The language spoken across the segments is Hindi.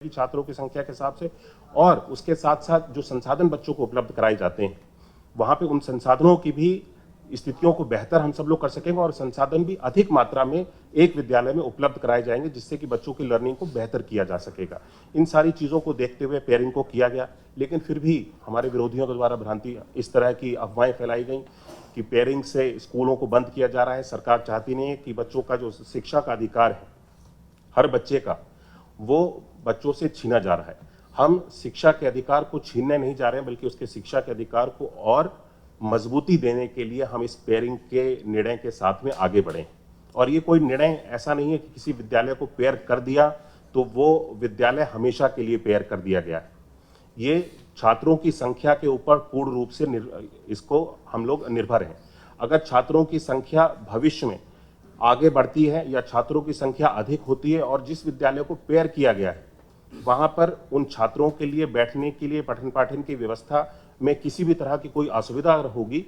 की छात्रों की संख्या के हिसाब से, और उसके साथ साथ जो संसाधन बच्चों को उपलब्ध कराए जाते हैं वहां पे उन संसाधनों की भी स्थितियों को बेहतर हम सब लोग कर सकेंगे और संसाधन भी अधिक मात्रा में एक विद्यालय में उपलब्ध कराए जाएंगे, जिससे कि बच्चों की लर्निंग को बेहतर किया जा सकेगा। इन सारी चीजों को देखते हुए पेयरिंग को किया गया, लेकिन फिर भी हमारे विरोधियों के द्वारा भ्रांति इस तरह की अफवाहें फैलाई गई कि पेयरिंग से स्कूलों को बंद किया जा रहा है। सरकार चाहती नहीं है कि बच्चों का जो शिक्षा का अधिकार है हर बच्चे का, वो बच्चों से छीना जा रहा है। हम शिक्षा के अधिकार को छीनने नहीं जा रहे हैं, बल्कि उसके शिक्षा के अधिकार को और मजबूती देने के लिए हम इस पेयरिंग के निर्णय के साथ में आगे बढ़े। और ये कोई निर्णय ऐसा नहीं है कि किसी विद्यालय को पेयर कर दिया तो वो विद्यालय हमेशा के लिए पेयर कर दिया गया है। ये छात्रों की संख्या के ऊपर पूर्ण रूप से इसको हम लोग निर्भर हैं। अगर छात्रों की संख्या भविष्य में आगे बढ़ती है या छात्रों की संख्या अधिक होती है और जिस विद्यालय को पेयर किया गया है वहां पर उन छात्रों के लिए बैठने के लिए पठन पाठन की व्यवस्था में किसी भी तरह की कोई असुविधा अगर होगी,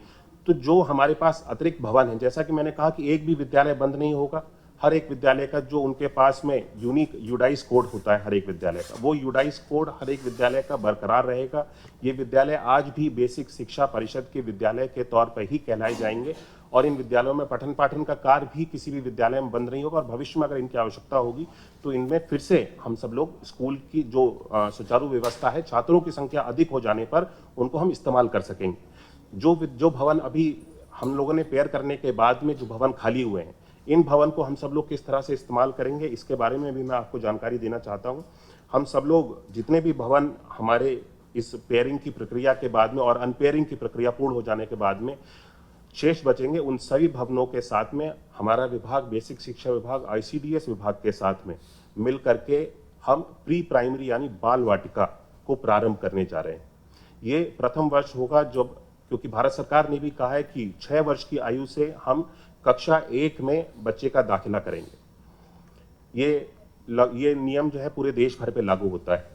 तो जो हमारे पास अतिरिक्त भवन है, जैसा कि मैंने कहा कि एक भी विद्यालय बंद नहीं होगा। हर एक विद्यालय का जो उनके पास में यूनिक यूडाइस कोड होता है हर एक विद्यालय का, वो यूडाइस कोड हर एक विद्यालय का बरकरार रहेगा। ये विद्यालय आज भी बेसिक शिक्षा परिषद के विद्यालय के तौर पर ही कहलाए जाएंगे और इन विद्यालयों में पठन पाठन का कार्य भी किसी भी विद्यालय में बंद नहीं होगा। और भविष्य में अगर इनकी आवश्यकता होगी तो इनमें फिर से हम सब लोग स्कूल की जो सुचारू व्यवस्था है, छात्रों की संख्या अधिक हो जाने पर उनको हम इस्तेमाल कर सकेंगे। जो भवन अभी हम लोगों ने पेयर करने के बाद में जो भवन खाली हुए हैं, इन भवन को हम सब लोग किस तरह से इस्तेमाल करेंगे, इसके बारे में भी मैं आपको जानकारी देना चाहता हूं। हम सब लोग जितने भी भवन हमारे इस पेयरिंग की प्रक्रिया के बाद में और अनपेयरिंग की प्रक्रिया पूर्ण हो जाने के बाद में शेष बचेंगे, उन सभी भवनों के साथ में हमारा विभाग, बेसिक शिक्षा विभाग, आईसीडीएस विभाग के साथ में मिल करके हम प्री प्राइमरी यानी बाल वाटिका को प्रारंभ करने जा रहे हैं। ये प्रथम वर्ष होगा जब, क्योंकि भारत सरकार ने भी कहा है कि 6 वर्ष की आयु से हम कक्षा 1 में बच्चे का दाखिला करेंगे। ये नियम जो है पूरे देश भर पे लागू होता है।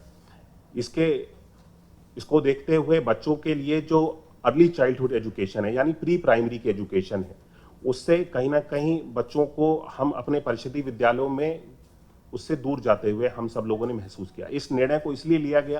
इसको देखते हुए बच्चों के लिए जो अर्ली चाइल्डहुड एजुकेशन है यानी प्री प्राइमरी की एजुकेशन है, उससे कहीं ना कहीं बच्चों को हम अपने परिषदीय विद्यालयों में उससे दूर जाते हुए हम सब लोगों ने महसूस किया। इस निर्णय को इसलिए लिया गया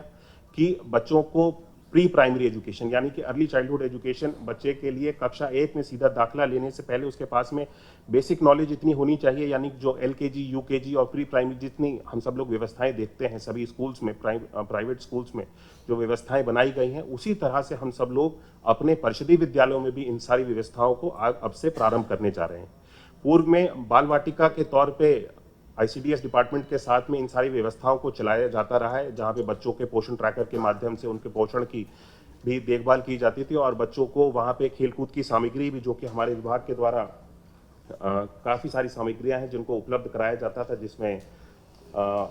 कि बच्चों को प्री प्राइमरी एजुकेशन यानी कि अर्ली चाइल्डहुड एजुकेशन बच्चे के लिए कक्षा 1 में सीधा दाखिला लेने से पहले उसके पास में बेसिक नॉलेज इतनी होनी चाहिए, यानी जो एलकेजी, यूकेजी और प्री प्राइमरी जितनी हम सब लोग व्यवस्थाएं देखते हैं सभी स्कूल्स में, प्राइवेट स्कूल्स में जो व्यवस्थाएं बनाई गई हैं, उसी तरह से हम सब लोग अपने परिषदीय विद्यालयों में भी इन सारी व्यवस्थाओं को अब से प्रारंभ करने जा रहे हैं। पूर्व में बाल वाटिका के तौर पर आईसीडीएस डिपार्टमेंट के साथ में इन सारी व्यवस्थाओं को चलाया जाता रहा है, जहां पे बच्चों के पोषण ट्रैकर के माध्यम से उनके पोषण की भी देखभाल की जाती थी और बच्चों को वहां पे खेलकूद की सामग्री भी, जो कि हमारे विभाग के द्वारा काफ़ी सारी सामग्रियां हैं जिनको उपलब्ध कराया जाता था, जिसमें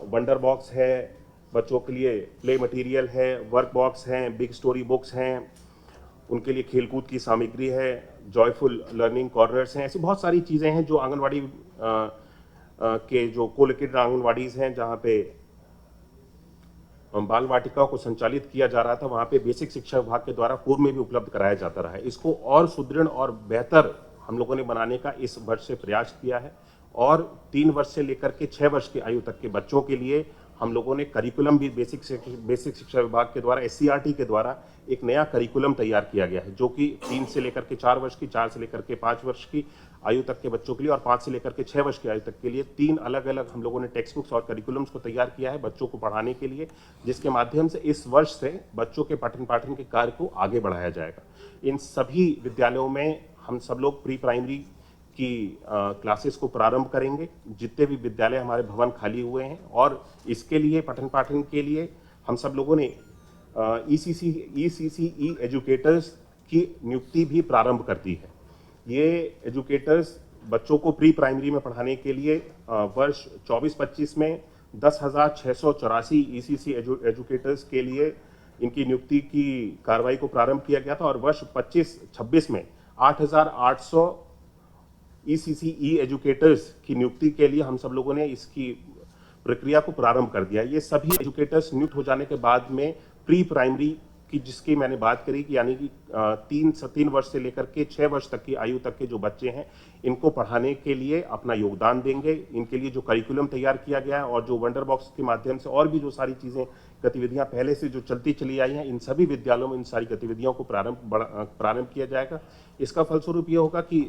वंडर बॉक्स है बच्चों के लिए, प्ले मटीरियल है, वर्क बॉक्स हैं, बिग स्टोरी बुक्स हैं, उनके लिए खेलकूद की सामग्री है, जॉयफुल लर्निंग कॉर्नर्स हैं। ऐसी बहुत सारी चीज़ें हैं जो आंगनवाड़ी के जो कोलोकेटेड आंगनवाड़ीज हैं, जहाँ पे बाल वाटिका को संचालित किया जा रहा था, वहाँ पे बेसिक शिक्षा विभाग के द्वारा पूर्व में भी उपलब्ध कराया जाता रहा है। इसको और सुदृढ़ और बेहतर हम लोगों ने बनाने का इस वर्ष से प्रयास किया है और 3 वर्ष से लेकर के 6 वर्ष की आयु तक के बच्चों के लिए हम लोगों ने करिकुलम भी बेसिक शिक्षा विभाग के द्वारा, एससीईआरटी के द्वारा एक नया करिकुलम तैयार किया गया है, जो कि 3 से लेकर के 4 वर्ष की, 4 से लेकर के 5 वर्ष की आयु तक के बच्चों के लिए और 5 से लेकर के 6 वर्ष की आयु तक के लिए 3 अलग अलग हम लोगों ने टेक्स्ट बुक्स और करिकुलम्स को तैयार किया है बच्चों को पढ़ाने के लिए, जिसके माध्यम से इस वर्ष से बच्चों के पठन पाठन के कार्य को आगे बढ़ाया जाएगा। इन सभी विद्यालयों में हम सब लोग प्री प्राइमरी की क्लासेस को प्रारंभ करेंगे, जितने भी विद्यालय हमारे भवन खाली हुए हैं, और इसके लिए पठन पाठन के लिए हम सब लोगों ने ECCE एजुकेटर्स की नियुक्ति भी प्रारंभ कर दी है। ये एजुकेटर्स बच्चों को प्री प्राइमरी में पढ़ाने के लिए वर्ष 24-25 में 10,684 ECC एजुकेटर्स के लिए इनकी नियुक्ति की कार्रवाई को प्रारंभ किया गया था और वर्ष 25-26 में 8,800 ECCE एजुकेटर्स की नियुक्ति के लिए हम सब लोगों ने इसकी प्रक्रिया को प्रारंभ कर दिया। ये सभी एजुकेटर्स नियुक्त हो जाने के बाद में प्री प्राइमरी कि जिसकी मैंने बात करी कि यानी कि 3 वर्ष से लेकर के 6 वर्ष तक की आयु तक के जो बच्चे हैं, इनको पढ़ाने के लिए अपना योगदान देंगे। इनके लिए जो करिकुलम तैयार किया गया है और जो वंडर बॉक्स के माध्यम से और भी जो सारी चीज़ें गतिविधियां पहले से जो चलती चली आई हैं, इन सभी विद्यालयों में इन सारी गतिविधियों को प्रारंभ किया जाएगा। इसका फलस्वरूप ये होगा कि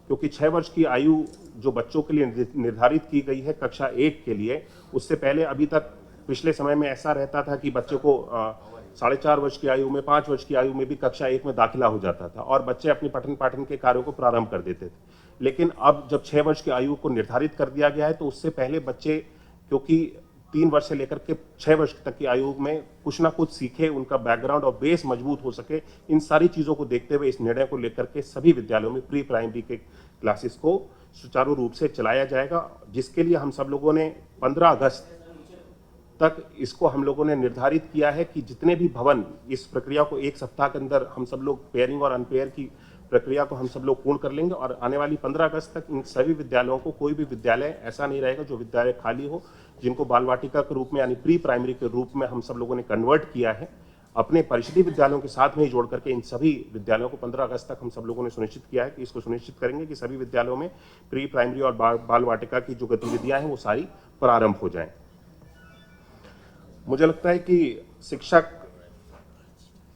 क्योंकि 6 वर्ष की आयु जो बच्चों के लिए निर्धारित की गई है कक्षा 1 के लिए, उससे पहले अभी तक पिछले समय में ऐसा रहता था कि बच्चे को 4.5 वर्ष की आयु में, 5 वर्ष की आयु में भी कक्षा 1 में दाखिला हो जाता था और बच्चे अपने पठन पाठन के कार्यों को प्रारंभ कर देते थे। लेकिन अब जब 6 वर्ष की आयु को निर्धारित कर दिया गया है, तो उससे पहले बच्चे क्योंकि 3 वर्ष से लेकर के 6 वर्ष तक की आयु में कुछ ना कुछ सीखे, उनका बैकग्राउंड और बेस मजबूत हो सके, इन सारी चीज़ों को देखते हुए इस निर्णय को लेकर के सभी विद्यालयों में प्री प्राइमरी के क्लासेस को सुचारू रूप से चलाया जाएगा, जिसके लिए हम सब लोगों ने 15 अगस्त तक इसको हम लोगों ने निर्धारित किया है कि जितने भी भवन इस प्रक्रिया को 1 सप्ताह के अंदर हम सब लोग पेयरिंग और अनपेयर की प्रक्रिया को हम सब लोग पूर्ण कर लेंगे और आने वाली 15 अगस्त तक इन सभी विद्यालयों को, कोई भी विद्यालय ऐसा नहीं रहेगा जो विद्यालय खाली हो, जिनको बाल वाटिका के रूप में यानी प्री प्राइमरी के रूप में हम सब लोगों ने कन्वर्ट किया है। अपने परिषदीय विद्यालयों के साथ में ही जोड़ करके इन सभी विद्यालयों को 15 अगस्त तक हम सब लोगों ने सुनिश्चित किया है कि इसको सुनिश्चित करेंगे कि सभी विद्यालयों में प्री प्राइमरी और बाल वाटिका की जो गतिविधियां हैं वो सारी प्रारंभ हो जाएं। मुझे लगता है कि शिक्षक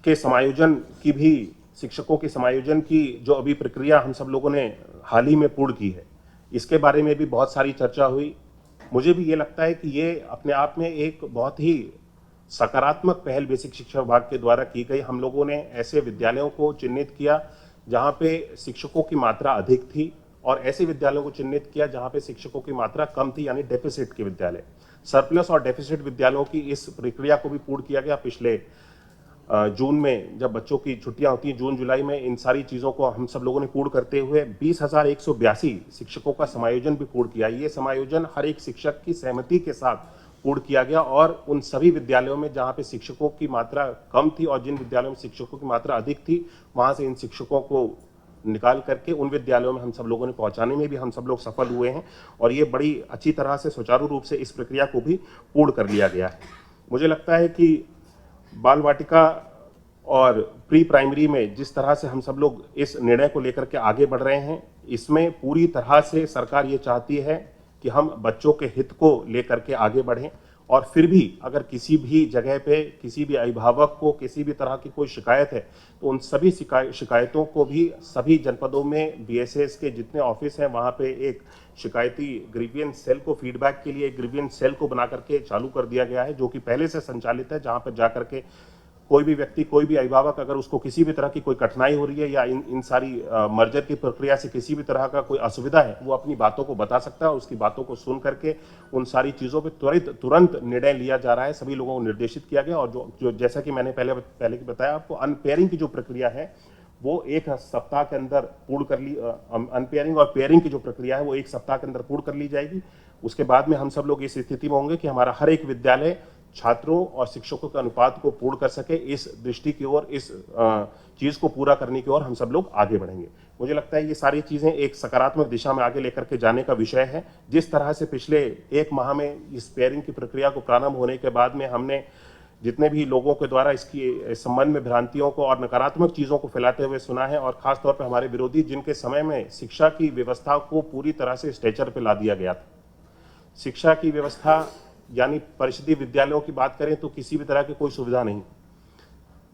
के समायोजन की भी, शिक्षकों के समायोजन की जो अभी प्रक्रिया हम सब लोगों ने हाल ही में पूर्ण की है, इसके बारे में भी बहुत सारी चर्चा हुई। मुझे भी ये लगता है कि ये अपने आप में एक बहुत ही सकारात्मक पहल बेसिक शिक्षा विभाग के द्वारा की गई। हम लोगों ने ऐसे विद्यालयों को चिन्हित किया जहाँ पे शिक्षकों की मात्रा अधिक थी और ऐसे विद्यालयों को चिन्हित किया जहाँ पे शिक्षकों की मात्रा कम थी, यानी डेफिसिट के विद्यालय। सरप्लस और डेफिसिट विद्यालयों की इस प्रक्रिया को भी पूर्ण किया गया। पिछले जून में जब बच्चों की छुट्टियां होती हैं, जून जुलाई में, इन सारी चीज़ों को हम सब लोगों ने पूर्ण करते हुए 20,182 शिक्षकों का समायोजन भी पूर्ण किया। ये समायोजन हर एक शिक्षक की सहमति के साथ पूर्ण किया गया और उन सभी विद्यालयों में जहाँ पे शिक्षकों की मात्रा कम थी और जिन विद्यालयों में शिक्षकों की मात्रा अधिक थी, वहाँ से इन शिक्षकों को निकाल करके उन विद्यालयों में हम सब लोगों ने पहुंचाने में भी हम सब लोग सफल हुए हैं और ये बड़ी अच्छी तरह से सुचारू रूप से इस प्रक्रिया को भी पूर्ण कर लिया गया है। मुझे लगता है कि बाल वाटिका और प्री प्राइमरी में जिस तरह से हम सब लोग इस निर्णय को लेकर के आगे बढ़ रहे हैं, इसमें पूरी तरह से सरकार ये चाहती है कि हम बच्चों के हित को लेकर के आगे बढ़ें और फिर भी अगर किसी भी जगह पे किसी भी अभिभावक को किसी भी तरह की कोई शिकायत है, तो उन सभी शिकायतों को भी सभी जनपदों में बीएसएस के जितने ऑफिस हैं वहाँ पे एक शिकायती ग्रीवियंस सेल को, फीडबैक के लिए एक ग्रीवियंस सेल को बना करके चालू कर दिया गया है, जो कि पहले से संचालित है, जहाँ पर जा करके कोई भी व्यक्ति, कोई भी अभिभावक अगर उसको किसी भी तरह की कोई कठिनाई हो रही है या इन सारी मर्जर की प्रक्रिया से किसी भी तरह का कोई असुविधा है, वो अपनी बातों को बता सकता है और उसकी बातों को सुन करके उन सारी चीज़ों पे तुरंत निर्णय लिया जा रहा है। सभी लोगों को निर्देशित किया गया और जो जैसा कि मैंने पहले बताया आपको, अनपेयरिंग की जो प्रक्रिया है वो 1 सप्ताह के अंदर पूर्ण कर ली, अनपेयरिंग और पेयरिंग की जो प्रक्रिया है वो 1 सप्ताह के अंदर पूर्ण कर ली जाएगी। उसके बाद में हम सब लोग इस स्थिति में होंगे कि हमारा हर एक विद्यालय छात्रों और शिक्षकों के अनुपात को पूर्ण कर सके। इस दृष्टि की ओर, इस चीज को पूरा करने की ओर हम सब लोग आगे बढ़ेंगे। मुझे लगता है ये सारी चीजें एक सकारात्मक दिशा में आगे लेकर के जाने का विषय है। जिस तरह से पिछले 1 माह में इस पेयरिंग की प्रक्रिया को प्रारंभ होने के बाद में हमने जितने भी लोगों के द्वारा इसकी संबंध में भ्रांतियों को और नकारात्मक चीजों को फैलाते हुए सुना है, और खासतौर पर हमारे विरोधी जिनके समय में शिक्षा की व्यवस्था को पूरी तरह से स्ट्रेचर पे ला दिया गया था। शिक्षा की व्यवस्था यानी परिषदीय विद्यालयों की बात करें तो किसी भी तरह की कोई सुविधा नहीं,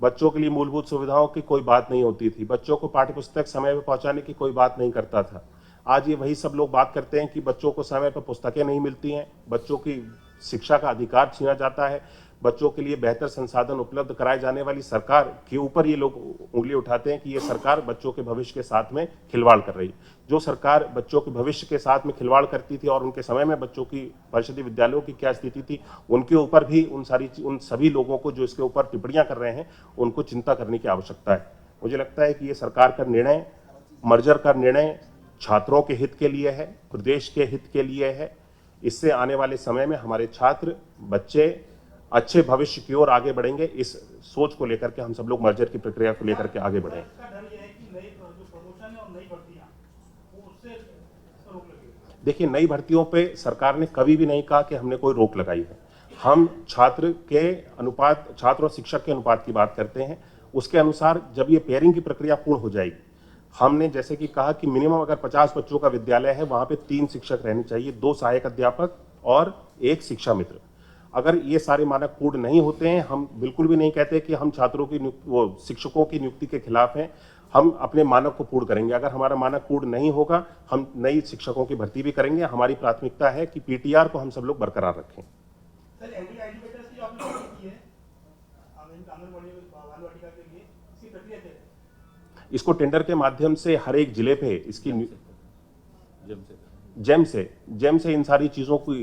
बच्चों के लिए मूलभूत सुविधाओं की कोई बात नहीं होती थी, बच्चों को पाठ्यपुस्तक समय पर पहुंचाने की कोई बात नहीं करता था। आज ये वही सब लोग बात करते हैं कि बच्चों को समय पर पुस्तकें नहीं मिलती हैं, बच्चों की शिक्षा का अधिकार छीना जाता है, बच्चों के लिए बेहतर संसाधन उपलब्ध कराए जाने वाली सरकार के ऊपर ये लोग उंगली उठाते हैं कि ये सरकार बच्चों के भविष्य के साथ में खिलवाड़ कर रही है। जो सरकार बच्चों के भविष्य के साथ में खिलवाड़ करती थी और उनके समय में बच्चों की परिषदीय विद्यालयों की क्या स्थिति थी, उनके ऊपर भी उन सभी लोगों को जो इसके ऊपर टिप्पणियां कर रहे हैं उनको चिंता करने की आवश्यकता है। मुझे लगता है कि ये सरकार का निर्णय, मर्जर का निर्णय छात्रों के हित के लिए है, प्रदेश के हित के लिए है। इससे आने वाले समय में हमारे छात्र, बच्चे अच्छे भविष्य की ओर आगे बढ़ेंगे। इस सोच को लेकर के हम सब लोग मर्जर की प्रक्रिया को लेकर के आगे बढ़े। देखिए, नई भर्तियों पे सरकार ने कभी भी नहीं कहा कि हमने कोई रोक लगाई है। हम छात्र और शिक्षक के अनुपात की बात करते हैं। उसके अनुसार जब ये पेयरिंग की प्रक्रिया पूर्ण हो जाएगी, हमने जैसे कि कहा कि मिनिमम अगर 50 बच्चों का विद्यालय है, वहां पे 3 शिक्षक रहने चाहिए, 2 सहायक अध्यापक और 1 शिक्षा मित्र। अगर ये सारे मानक पूर्ण नहीं होते हैं, हम बिल्कुल भी नहीं कहते कि हम छात्रों की वो शिक्षकों की नियुक्ति के खिलाफ हैं, हम अपने मानक को पूर्ण करेंगे। अगर हमारा मानक पूर्ण नहीं होगा, हम नई शिक्षकों की भर्ती भी करेंगे। हमारी प्राथमिकता है कि पीटीआर को हम सब लोग बरकरार रखें। सर, एग्रीकल्चर की आपने बात की है आंगनबाड़ी बाल वाटिका के लिए, इसकी प्रक्रिया क्या है? इसको टेंडर के माध्यम से हर एक जिले पे इसकी जेम से इन सारी चीजों की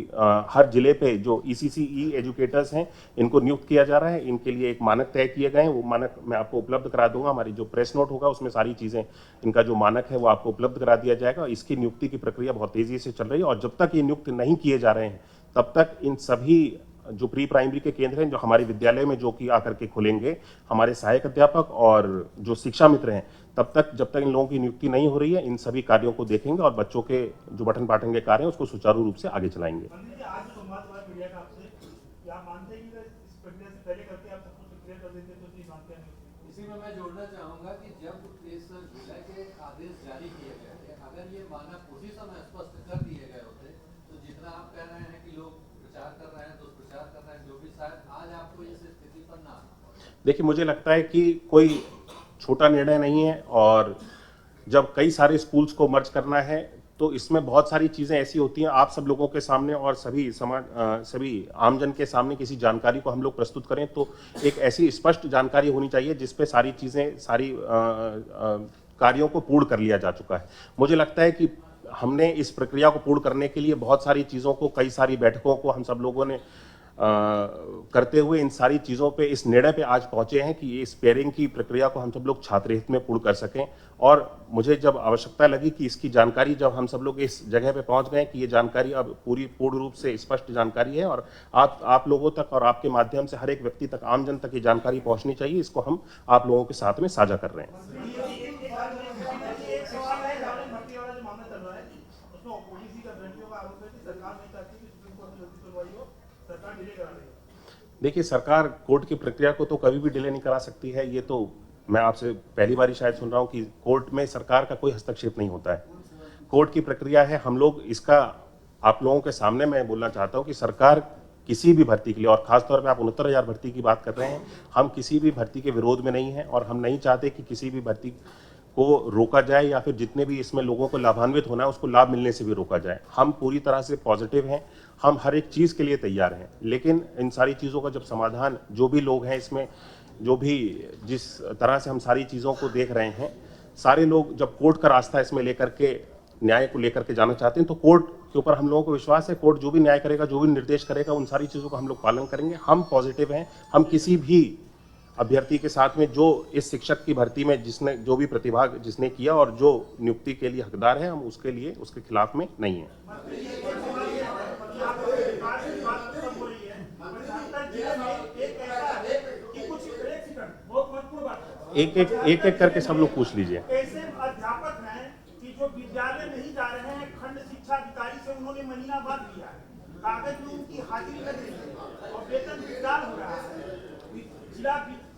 हर जिले पे जो ईसीसी एजुकेटर्स हैं, इनको नियुक्त किया जा रहा है। इनके लिए एक मानक तय किए गए हैं, वो मानक मैं आपको उपलब्ध करा दूंगा। हमारी जो प्रेस नोट होगा उसमें सारी चीजें, इनका जो मानक है वो आपको उपलब्ध करा दिया जाएगा। इसकी नियुक्ति की प्रक्रिया बहुत तेजी से चल रही है और जब तक ये नियुक्त नहीं किए जा रहे हैं, तब तक इन सभी जो प्री प्राइमरी के केंद्र हैं, जो हमारे विद्यालय में जो कि आकर के खुलेंगे, हमारे सहायक अध्यापक और जो शिक्षा मित्र हैं, तब तक जब तक इन लोगों की नियुक्ति नहीं हो रही है, इन सभी कार्यों को देखेंगे और बच्चों के जो पठन पाठन के कार्य हैं उसको सुचारू रूप से आगे चलाएंगे। आज संवाद हुआ मीडिया का आपसे, क्या मानते हैं कि इस प्रक्रिया से पहले करके आप सब कुछ क्लियर कर देते तो नहीं मानते हैं? इसी में मैं जोड़ना चाहूंगा कि जब इस जिला के आदेश जारी किए गए थे, अगर ये मानक उसी समय स्पष्ट कर दिए गए होते तो जितना आप कह रहे हैं कि लोग प्रचार कर रहे हैं, दुष्प्रचार कर रहे हैं, जो भी, शायद आज आपको इस स्थिति पर ना आना। देखिए, मुझे लगता है कि कोई छोटा निर्णय नहीं है और जब कई सारे स्कूल्स को मर्ज करना है तो इसमें बहुत सारी चीज़ें ऐसी होती हैं, आप सब लोगों के सामने और सभी समाज सभी आमजन के सामने किसी जानकारी को हम लोग प्रस्तुत करें तो एक ऐसी स्पष्ट जानकारी होनी चाहिए जिस पे सारी चीज़ें, सारी कार्यों को पूर्ण कर लिया जा चुका है। मुझे लगता है कि हमने इस प्रक्रिया को पूर्ण करने के लिए बहुत सारी चीज़ों को, कई सारी बैठकों को हम सब लोगों ने करते हुए इन सारी चीज़ों पे, इस निर्णय पे आज पहुंचे हैं कि इस पेयरिंग की प्रक्रिया को हम सब लोग छात्र हित में पूर्ण कर सकें। और मुझे जब आवश्यकता लगी कि इसकी जानकारी, जब हम सब लोग इस जगह पे पहुंच गए कि ये जानकारी अब पूर्ण रूप से स्पष्ट जानकारी है और आप लोगों तक और आपके माध्यम से हर एक व्यक्ति तक, आमजन तक ये जानकारी पहुंचनी चाहिए, इसको हम आप लोगों के साथ में साझा कर रहे हैं। देखिए, सरकार कोर्ट की प्रक्रिया को तो कभी भी डिले नहीं करा सकती है। ये तो मैं आपसे पहली बार शायद सुन रहा हूँ कि कोर्ट में सरकार का कोई हस्तक्षेप नहीं होता है। कोर्ट की प्रक्रिया है, हम लोग इसका आप लोगों के सामने मैं बोलना चाहता हूँ कि सरकार किसी भी भर्ती के लिए, और खासतौर पे आप 69,000 भर्ती की बात कर रहे हैं, हम किसी भी भर्ती के विरोध में नहीं है और हम नहीं चाहते कि किसी भी भर्ती को रोका जाए या फिर जितने भी इसमें लोगों को लाभान्वित होना है उसको लाभ मिलने से भी रोका जाए। हम पूरी तरह से पॉजिटिव हैं, हम हर एक चीज़ के लिए तैयार हैं, लेकिन इन सारी चीज़ों का जब समाधान, जो भी लोग हैं इसमें, जो भी जिस तरह से हम सारी चीज़ों को देख रहे हैं, सारे लोग जब कोर्ट का रास्ता इसमें लेकर के, न्याय को लेकर के जाना चाहते हैं, तो कोर्ट के ऊपर हम लोगों को विश्वास है। कोर्ट जो भी न्याय करेगा, जो भी निर्देश करेगा, उन सारी चीज़ों का हम लोग पालन करेंगे। हम पॉजिटिव हैं। हम किसी भी अभ्यर्थी के साथ में जो इस शिक्षक की भर्ती में जिसने जो भी प्रतिभाग जिसने किया और जो नियुक्ति के लिए हकदार है, हम उसके लिए, उसके खिलाफ में नहीं है। एक एक करके सब लोग पूछ लीजिए। ऐसे अध्यापक हैं कि जो विद्यालय नहीं जा रहे हैं, खंड शिक्षा अधिकारी से उन्होंने महीनावार लिया है, कागज में उनकी हाजिरी लग रही है और वेतन भुगतान हो रहा है।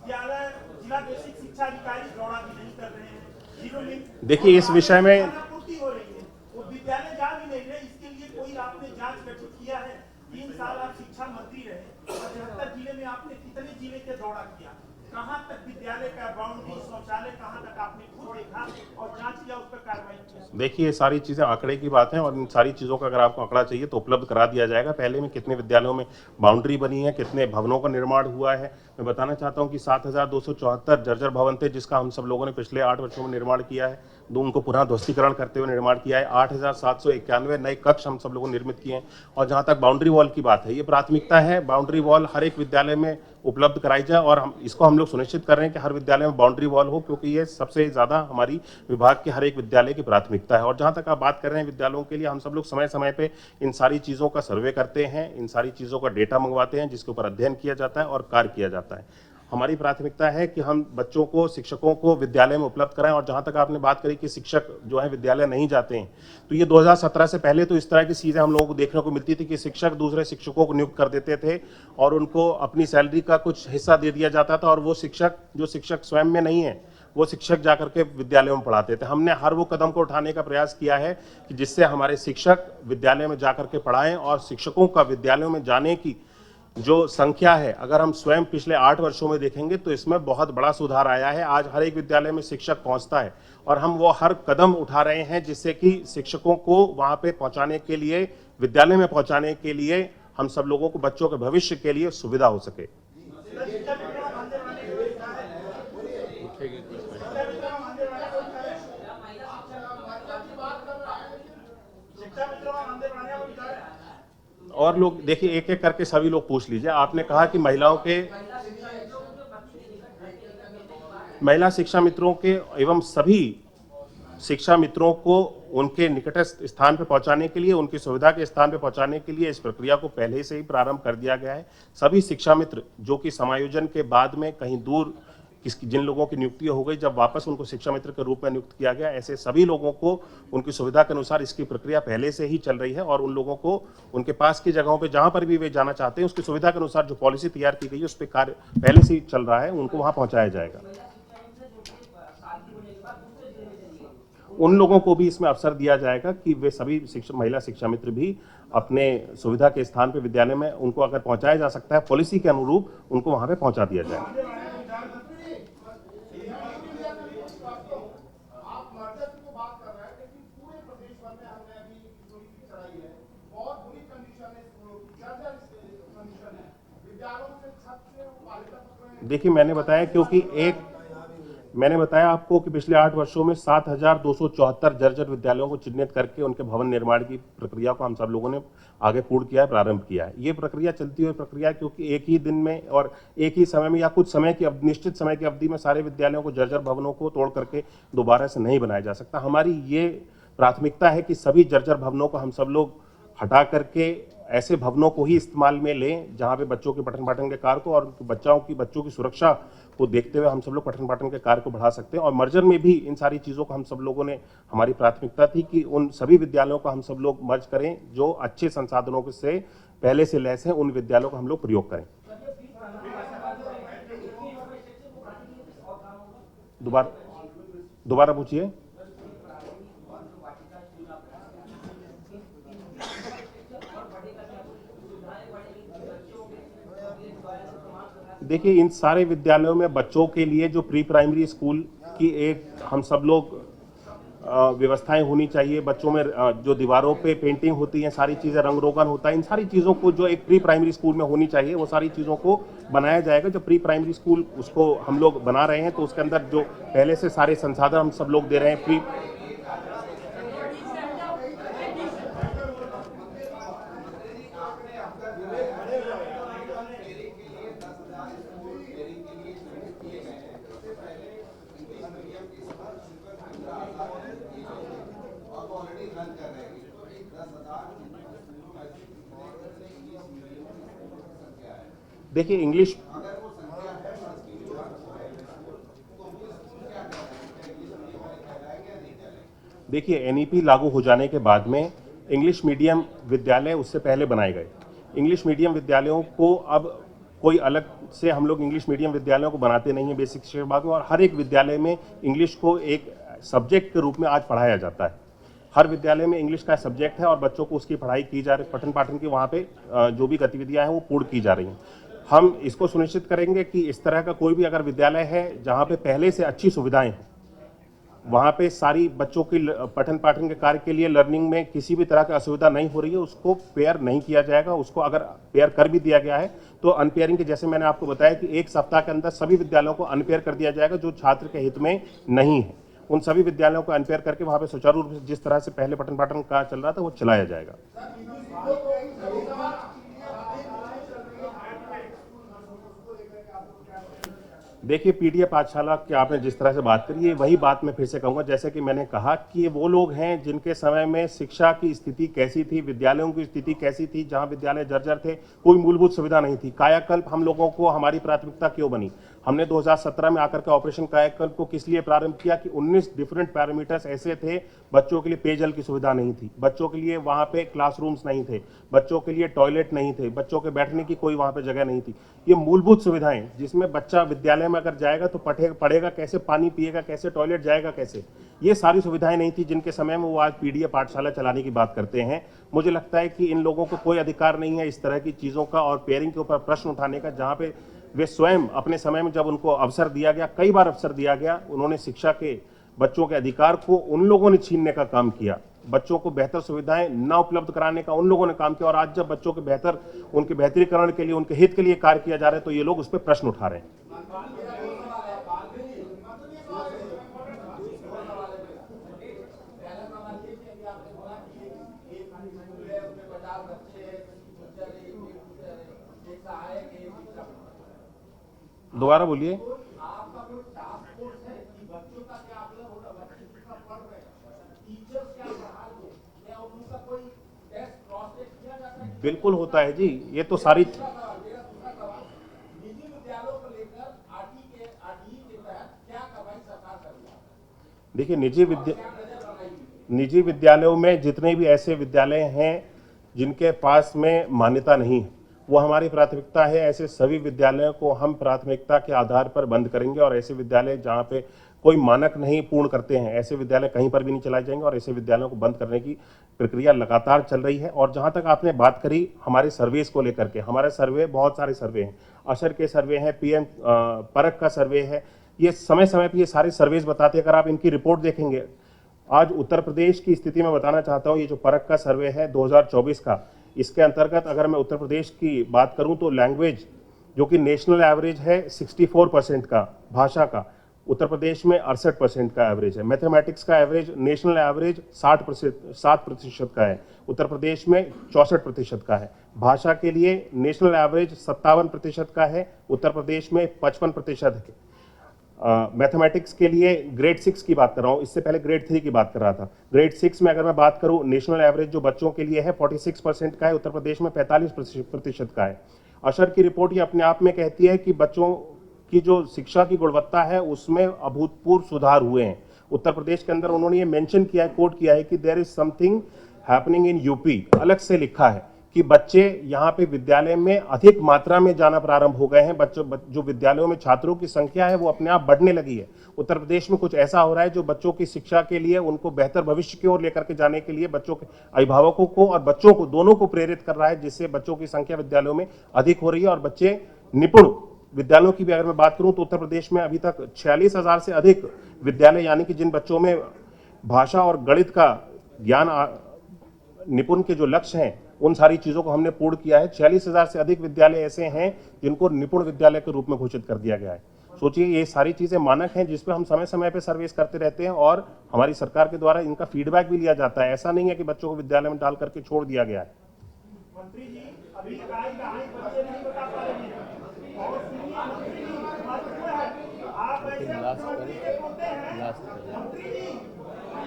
जिला बेसिक शिक्षा अधिकारी दौरा भी नहीं कर रहे हैं। देखिए, इस विषय में पूर्ति हो रही है, वो विद्यालय जा भी नहीं रहे। इसके लिए कोई आपने जांच गठित किया है? 3 साल आप शिक्षा मंत्री रहे, 75 जिले में आपने कितने जिले के दौरा किया? कहां तक विद्यालय का बाउंड्री, शौचालय कहां तक आपने खुद देखा और जांच किया, उस पर कार्रवाई की? देखिए, ये सारी चीज़ें आंकड़े की बात है और इन सारी चीज़ों का अगर आपको आंकड़ा चाहिए तो उपलब्ध करा दिया जाएगा। पहले में कितने विद्यालयों में बाउंड्री बनी है, कितने भवनों का निर्माण हुआ है। मैं बताना चाहता हूं कि 7,274 जर्जर भवन थे जिसका हम सब लोगों ने पिछले 8 वर्षों में निर्माण किया है। उनको पुनः ध्वस्तीकरण करते हुए निर्माण किया है। 8,791 नए कक्ष हम सब लोगों ने निर्मित किए हैं। और जहाँ तक बाउंड्री वॉल की बात है, ये प्राथमिकता है, बाउंड्री वॉल हर एक विद्यालय में उपलब्ध कराई जाए और हम लोग सुनिश्चित कर रहे हैं कि हर विद्यालय में बाउंड्री वॉल हो, क्योंकि ये सबसे ज़्यादा हमारी विभाग के हर एक विद्यालय की प्राथमिकता है। और जहाँ तक आप बात कर रहे हैं विद्यालयों के लिए, हम सब लोग समय समय पे इन सारी चीज़ों का सर्वे करते हैं, इन सारी चीज़ों का डेटा मंगवाते हैं जिसके ऊपर अध्ययन किया जाता है और कार्य किया जाता है। हमारी प्राथमिकता है कि हम बच्चों को, शिक्षकों को विद्यालय में उपलब्ध कराएं। और जहां तक आपने बात करी कि शिक्षक जो है विद्यालय नहीं जाते हैं, तो ये 2017 से पहले तो इस तरह की चीज़ें हम लोगों को देखने को मिलती थी कि शिक्षक दूसरे शिक्षकों को नियुक्त कर देते थे और उनको अपनी सैलरी का कुछ हिस्सा दे दिया जाता था, और वो शिक्षक जो शिक्षक स्वयं में नहीं है वो शिक्षक जाकर के विद्यालयों में पढ़ाते थे। हमने हर वो कदम को उठाने का प्रयास किया है कि जिससे हमारे शिक्षक विद्यालय में जाकर के पढ़ाएं, और शिक्षकों का विद्यालयों में जाने की जो संख्या है, अगर हम स्वयं पिछले 8 वर्षों में देखेंगे तो इसमें बहुत बड़ा सुधार आया है। आज हर एक विद्यालय में शिक्षक पहुंचता है, और हम वो हर कदम उठा रहे हैं जिससे कि शिक्षकों को वहां पे पहुंचाने के लिए, विद्यालय में पहुंचाने के लिए, हम सब लोगों को बच्चों के भविष्य के लिए सुविधा हो सके। और लोग देखिए, एक एक करके सभी लोग पूछ लीजिए। आपने कहा कि महिला शिक्षा मित्रों के एवं सभी शिक्षा मित्रों को उनके निकटस्थ स्थान पर पहुंचाने के लिए, उनकी सुविधा के स्थान पर पहुंचाने के लिए इस प्रक्रिया को पहले से ही प्रारंभ कर दिया गया है। सभी शिक्षा मित्र जो कि समायोजन के बाद में कहीं दूर जिन लोगों की नियुक्ति हो गई, जब वापस उनको शिक्षा मित्र के रूप में नियुक्त किया गया, ऐसे सभी लोगों को उनकी सुविधा के अनुसार इसकी प्रक्रिया पहले से ही चल रही है, और उन लोगों को उनके पास की जगहों पे जहां पर भी वे जाना चाहते हैं उसकी सुविधा के अनुसार जो पॉलिसी तैयार की गई है उस पर कार्य पहले से ही चल रहा है, उनको वहां पहुंचाया जाएगा। उन लोगों को भी इसमें अवसर दिया जाएगा कि वे सभी महिला शिक्षा मित्र भी अपने सुविधा के स्थान पर विद्यालय में उनको अगर पहुंचाया जा सकता है पॉलिसी के अनुरूप, उनको वहां पे पहुंचा दिया जाएगा। देखिए, मैंने बताया आपको कि पिछले 8 वर्षों में 7,274 जर्जर विद्यालयों को चिन्हित करके उनके भवन निर्माण की प्रक्रिया को हम सब लोगों ने आगे पूर्ण किया है, प्रारंभ किया है। ये प्रक्रिया चलती हुई प्रक्रिया, क्योंकि एक ही दिन में और एक ही समय में या कुछ समय की निश्चित समय की अवधि में सारे विद्यालयों को, जर्जर भवनों को तोड़ करके दोबारा से नहीं बनाया जा सकता। हमारी ये प्राथमिकता है कि सभी जर्जर भवनों को हम सब लोग हटा करके ऐसे भवनों को ही इस्तेमाल में लें जहां पे बच्चों के पठन पाठन के कार्य को और बच्चों की सुरक्षा को देखते हुए हम सब लोग पठन पाठन के कार्य को बढ़ा सकते हैं। और मर्जर में भी इन सारी चीज़ों को हम सब लोगों ने, हमारी प्राथमिकता थी कि उन सभी विद्यालयों को हम सब लोग मर्ज करें जो अच्छे संसाधनों से पहले से लैस हैं, उन विद्यालयों को हम लोग प्रयोग करें। दोबारा पूछिए। देखिए, इन सारे विद्यालयों में बच्चों के लिए जो प्री प्राइमरी स्कूल की एक हम सब लोग व्यवस्थाएं होनी चाहिए। बच्चों में जो दीवारों पे पेंटिंग होती है, सारी चीज़ें, रंग रोगन होता है, इन सारी चीज़ों को जो एक प्री प्राइमरी स्कूल में होनी चाहिए वो सारी चीज़ों को बनाया जाएगा। जो प्री प्राइमरी स्कूल उसको हम लोग बना रहे हैं, तो उसके अंदर जो पहले से सारे संसाधन हम सब लोग दे रहे हैं। देखिए, इंग्लिश एनईपी लागू हो जाने के बाद में इंग्लिश मीडियम विद्यालय उससे पहले बनाए गए। इंग्लिश मीडियम विद्यालयों को अब कोई अलग से हम लोग इंग्लिश मीडियम विद्यालयों को बनाते नहीं है बेसिक शिक्षा विभाग में, और हर एक विद्यालय में इंग्लिश को एक सब्जेक्ट के रूप में आज पढ़ाया जाता है। हर विद्यालय में इंग्लिश का सब्जेक्ट है और बच्चों को उसकी पढ़ाई की जा रही, पठन पाठन की वहाँ पे जो भी गतिविधियाँ हैं वो पूर्ण की जा रही हैं। हम इसको सुनिश्चित करेंगे कि इस तरह का कोई भी अगर विद्यालय है जहाँ पे पहले से अच्छी सुविधाएं हैं, वहाँ पे सारी बच्चों की पठन पाठन के कार्य के लिए लर्निंग में किसी भी तरह की असुविधा नहीं हो रही है, उसको पेयर नहीं किया जाएगा। उसको अगर पेयर कर भी दिया गया है तो अनपेयरिंग के, जैसे मैंने आपको बताया कि 1 सप्ताह के अंदर सभी विद्यालयों को अनपेयर कर दिया जाएगा जो छात्र के हित में नहीं है। उन सभी विद्यालयों को अनपेयर करके वहाँ पे सुचारू रूप से जिस तरह से पहले पठन पाठन कार्य चल रहा था वो चलाया जाएगा। देखिए, पीडीएफ पाठशाला की आपने जिस तरह से बात करी है, वही बात मैं फिर से कहूँगा। जैसे कि मैंने कहा कि वो लोग हैं जिनके समय में शिक्षा की स्थिति कैसी थी, विद्यालयों की स्थिति कैसी थी, जहाँ विद्यालय जर्जर थे, कोई मूलभूत सुविधा नहीं थी। कायाकल्प हम लोगों को, हमारी प्राथमिकता क्यों बनी? हमने 2017 में आकर के ऑपरेशन कायाकल्प को किस लिए प्रारंभ किया कि 19 डिफरेंट पैरामीटर्स ऐसे थे। बच्चों के लिए पेयजल की सुविधा नहीं थी, बच्चों के लिए वहां पे क्लासरूम्स नहीं थे, बच्चों के लिए टॉयलेट नहीं थे, बच्चों के बैठने की कोई वहां पे जगह नहीं थी। ये मूलभूत सुविधाएं जिसमें बच्चा विद्यालय में अगर जाएगा तो पढ़ेगा कैसे, पानी पिएगा कैसे, टॉयलेट जाएगा कैसे, ये सारी सुविधाएं नहीं थी जिनके समय में वो आज पीडीए पाठशाला चलाने की बात करते हैं। मुझे लगता है कि इन लोगों को कोई अधिकार नहीं है इस तरह की चीजों का और पेयरिंग के ऊपर प्रश्न उठाने का, जहां पे वे स्वयं अपने समय में जब उनको अवसर दिया गया, कई बार अवसर दिया गया, उन्होंने शिक्षा के बच्चों के अधिकार को उन लोगों ने छीनने का काम किया, बच्चों को बेहतर सुविधाएं न उपलब्ध कराने का उन लोगों ने काम किया। और आज जब बच्चों के उनके बेहतरीकरण के लिए, उनके हित के लिए कार्य किया जा रहा है तो ये लोग उस पर प्रश्न उठा रहे हैं। दोबारा बोलिए। बिल्कुल होता है जी, ये तो सारी निजी विद्यालयों को लेकर आरटीई के तहत क्या कार्रवाई सरकार कर रही है? देखिए, निजी विद्यालयों में जितने भी ऐसे विद्यालय हैं जिनके पास में मान्यता नहीं है, वो हमारी प्राथमिकता है। ऐसे सभी विद्यालयों को हम प्राथमिकता के आधार पर बंद करेंगे और ऐसे विद्यालय जहाँ पे कोई मानक नहीं पूर्ण करते हैं, ऐसे विद्यालय कहीं पर भी नहीं चलाए जाएंगे और ऐसे विद्यालयों को बंद करने की प्रक्रिया लगातार चल रही है। और जहाँ तक आपने बात करी हमारे सर्वेस को लेकर के, हमारे सर्वे, बहुत सारे सर्वे हैं, अशर के सर्वे हैं, पीएम परख का सर्वे है, ये समय समय पर ये सारे सर्वेस बताते हैं। अगर आप इनकी रिपोर्ट देखेंगे, आज उत्तर प्रदेश की स्थिति में बताना चाहता हूँ, ये जो परख का सर्वे है 2024 का, इसके अंतर्गत अगर मैं उत्तर प्रदेश की बात करूं तो लैंग्वेज जो कि नेशनल एवरेज है 64% का, भाषा का उत्तर प्रदेश में 68% का एवरेज है। मैथमेटिक्स का एवरेज, नेशनल एवरेज 7% का है, उत्तर प्रदेश में 64% का है। भाषा के लिए नेशनल एवरेज 57% का है, उत्तर प्रदेश में 55% है। मैथमेटिक्स के लिए ग्रेड 6 की बात कर रहा हूँ, इससे पहले ग्रेड 3 की बात कर रहा था। ग्रेड 6 में अगर मैं बात करूँ, नेशनल एवरेज जो बच्चों के लिए है 46% का है, उत्तर प्रदेश में 45% का है। अशर की रिपोर्ट ये अपने आप में कहती है कि बच्चों की जो शिक्षा की गुणवत्ता है उसमें अभूतपूर्व सुधार हुए हैं उत्तर प्रदेश के अंदर। उन्होंने ये मेंशन किया है, कोट किया है कि there is something happening in UP, अलग से लिखा है कि बच्चे यहाँ पे विद्यालय में अधिक मात्रा में जाना प्रारंभ हो गए हैं। बच्चों जो विद्यालयों में छात्रों की संख्या है वो अपने आप बढ़ने लगी है। उत्तर प्रदेश में कुछ ऐसा हो रहा है जो बच्चों की शिक्षा के लिए, उनको बेहतर भविष्य की ओर लेकर के जाने के लिए बच्चों के अभिभावकों को और बच्चों को दोनों को प्रेरित कर रहा है, जिससे बच्चों की संख्या विद्यालयों में अधिक हो रही है और बच्चे निपुण विद्यालयों की भी अगर मैं बात करूं तो उत्तर प्रदेश में अभी तक 46,000 से अधिक विद्यालय, यानी कि जिन बच्चों में भाषा और गणित का ज्ञान निपुण के जो लक्ष्य हैं उन सारी चीजों को हमने पूर्ण किया है। 46,000 से अधिक विद्यालय ऐसे हैं जिनको निपुण विद्यालय के रूप में घोषित कर दिया गया है। सोचिए, ये सारी चीजें मानक हैं जिस पे हम समय समय पे सर्वेस करते रहते हैं और हमारी सरकार के द्वारा इनका फीडबैक भी लिया जाता है। ऐसा नहीं है कि बच्चों को विद्यालय में डाल करके छोड़ दिया गया है। मंत्री जी, अभी बच्चे नहीं बता पा रहे हैं और मंत्री जी आप ऐसे मुख्यमंत्री के पोते हैं, मंत्री जी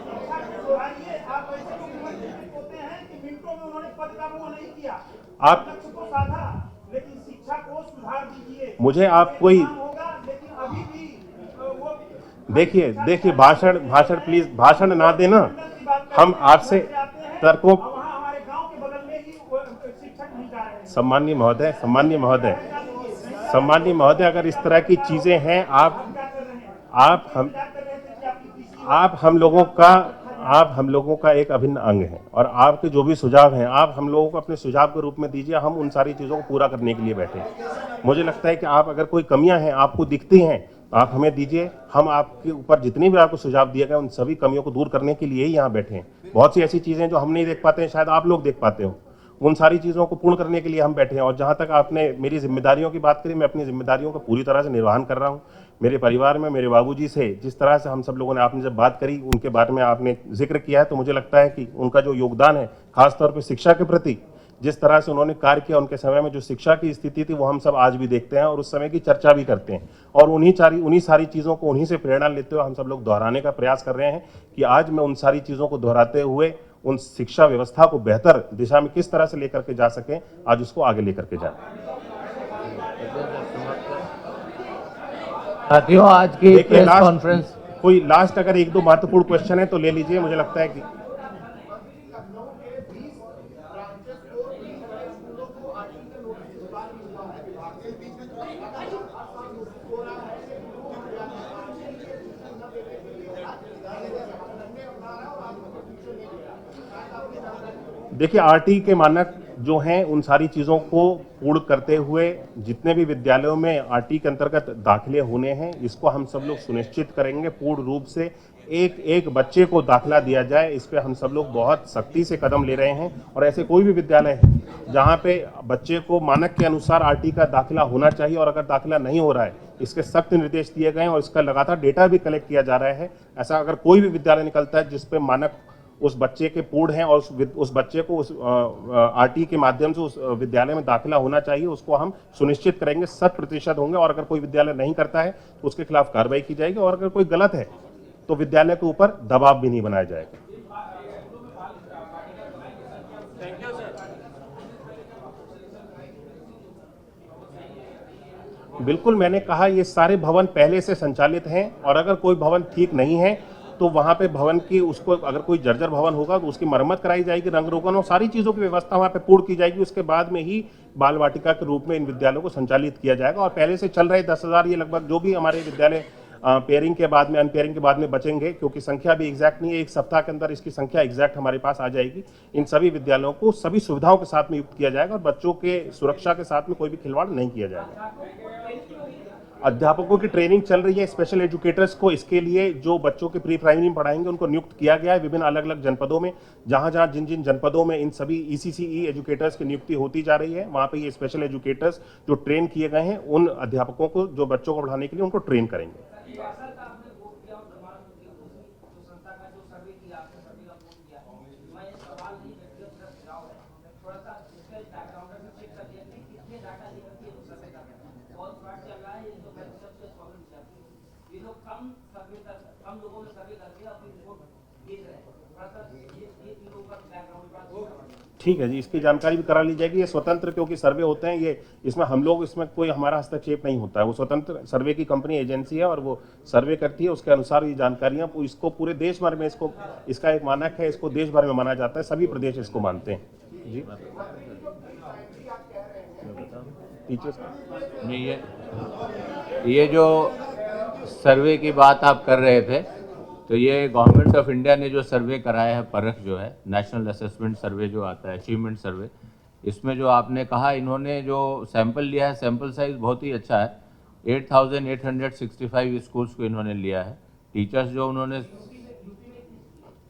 शिक्षा को सुधारिए। आप ऐसे मुख्यमंत्री के पोते हैं कि मिनटों में उन्होंने पद का मोह नहीं किया, आप लक्ष्य को साधा, लेकिन शिक्षा को सुधार दीजिए। मुझे आप कोई होगा, लेकिन अभी भी वो देखिए भाषण प्लीज, भाषण ना देना। हम आपसे तर्कों, सम्माननीय महोदय, अगर इस तरह की चीजें हैं, आप हम लोगों का एक अभिन्न अंग है और आपके जो भी सुझाव हैं आप हम लोगों को अपने सुझाव के रूप में दीजिए। हम उन सारी चीजों को पूरा करने के लिए बैठे हैं। मुझे लगता है कि आप अगर कोई कमियां हैं आपको दिखती हैं तो आप हमें दीजिए। हम आपके ऊपर जितनी भी आपको सुझाव दिए गए उन सभी कमियों को दूर करने के लिए ही यहाँ बैठे हैं। बहुत सी ऐसी चीजें जो हम नहीं देख पाते हैं, शायद आप लोग देख पाते हो, उन सारी चीज़ों को पूर्ण करने के लिए हम बैठे हैं। और जहाँ तक आपने मेरी जिम्मेदारियों की बात करी, मैं अपनी जिम्मेदारियों का पूरी तरह से निर्वहन कर रहा हूँ। मेरे परिवार में मेरे बाबूजी से जिस तरह से हम सब लोगों ने, आपने जब बात करी उनके बारे में आपने जिक्र किया है, तो मुझे लगता है कि उनका जो योगदान है खासतौर पर शिक्षा के प्रति, जिस तरह से उन्होंने कार्य किया, उनके समय में जो शिक्षा की स्थिति थी वो हम सब आज भी देखते हैं और उस समय की चर्चा भी करते हैं। और उन्हीं सारी चीज़ों को, उन्हीं से प्रेरणा लेते हुए हम सब लोग दोहराने का प्रयास कर रहे हैं कि आज मैं उन सारी चीज़ों को दोहराते हुए उन शिक्षा व्यवस्था को बेहतर दिशा में किस तरह से लेकर के जा सकें, आज उसको आगे लेकर के जाए। साथियों, आज की देखिए प्रेस कॉन्फ्रेंस कोई लास्ट अगर एक दो महत्वपूर्ण क्वेश्चन है तो ले लीजिए। मुझे लगता है कि देखिए आरटी के मानक जो हैं उन सारी चीज़ों को पूर्ण करते हुए जितने भी विद्यालयों में आरटी के अंतर्गत दाखिले होने हैं इसको हम सब लोग सुनिश्चित करेंगे पूर्ण रूप से। एक एक बच्चे को दाखिला दिया जाए, इस पे हम सब लोग बहुत सख्ती से कदम ले रहे हैं। और ऐसे कोई भी विद्यालय है जहां पे बच्चे को मानक के अनुसार आरटी का दाखिला होना चाहिए और अगर दाखिला नहीं हो रहा है इसके सख्त निर्देश दिए गए हैं और इसका लगातार डेटा भी कलेक्ट किया जा रहा है। ऐसा अगर कोई भी विद्यालय निकलता है जिसपे मानक उस बच्चे के पूर्ण हैं और उस बच्चे को उस आरटी के माध्यम से उस विद्यालय में दाखिला होना चाहिए, उसको हम सुनिश्चित करेंगे, 100% होंगे। और अगर कोई विद्यालय नहीं करता है तो उसके खिलाफ कार्रवाई की जाएगी और अगर कोई गलत है तो विद्यालय के ऊपर दबाव भी नहीं बनाया जाएगा। बिल्कुल, मैंने कहा ये सारे भवन पहले से संचालित हैं और अगर कोई भवन ठीक नहीं है तो वहां पे भवन की उसको अगर कोई जर्जर भवन होगा तो उसकी मरम्मत कराई जाएगी, रंग रोगन और सारी चीज़ों की व्यवस्था वहां पे पूर्ण की जाएगी। उसके बाद में ही बाल वाटिका के रूप में इन विद्यालयों को संचालित किया जाएगा। और पहले से चल रहे 10,000 ये लगभग जो भी हमारे विद्यालय पेयरिंग के बाद में अनपेयरिंग के बाद में बचेंगे, क्योंकि संख्या भी एग्जैक्ट नहीं है, एक सप्ताह के अंदर इसकी संख्या एग्जैक्ट हमारे पास आ जाएगी। इन सभी विद्यालयों को सभी सुविधाओं के साथ में युक्त किया जाएगा और बच्चों के सुरक्षा के साथ में कोई भी खिलवाड़ नहीं किया जाएगा। अध्यापकों की ट्रेनिंग चल रही है, स्पेशल एजुकेटर्स को इसके लिए जो बच्चों के प्री प्राइमरी में पढ़ाएंगे उनको नियुक्त किया गया है विभिन्न अलग अलग जनपदों में। जहां जहां जिन जिन जनपदों में इन सभी ईसीसीई एजुकेटर्स की नियुक्ति होती जा रही है वहां पे ये स्पेशल एजुकेटर्स जो ट्रेन किए गए हैं उन अध्यापकों को जो बच्चों को पढ़ाने के लिए उनको ट्रेन करेंगे। ठीक है जी, इसकी जानकारी भी करा ली जाएगी। ये स्वतंत्र क्योंकि सर्वे होते हैं, ये इसमें हम लोग इसमें कोई हमारा हस्तक्षेप नहीं होता है। वो स्वतंत्र सर्वे की कंपनी एजेंसी है और वो सर्वे करती है, उसके अनुसार ये जानकारियां इसको पूरे देश भर में इसका एक मानक है, इसको देश भर में माना जाता है, सभी प्रदेश इसको मानते हैं जी। टीचर्स ये जो सर्वे की बात आप कर रहे थे, तो ये गवर्नमेंट ऑफ इंडिया ने जो सर्वे कराया है, परख जो है, नेशनल असेसमेंट सर्वे जो आता है, अचीवमेंट सर्वे, इसमें जो आपने कहा इन्होंने जो सैंपल लिया है, सैंपल साइज बहुत ही अच्छा है। 8,865 स्कूल्स को इन्होंने लिया है। टीचर्स जो उन्होंने,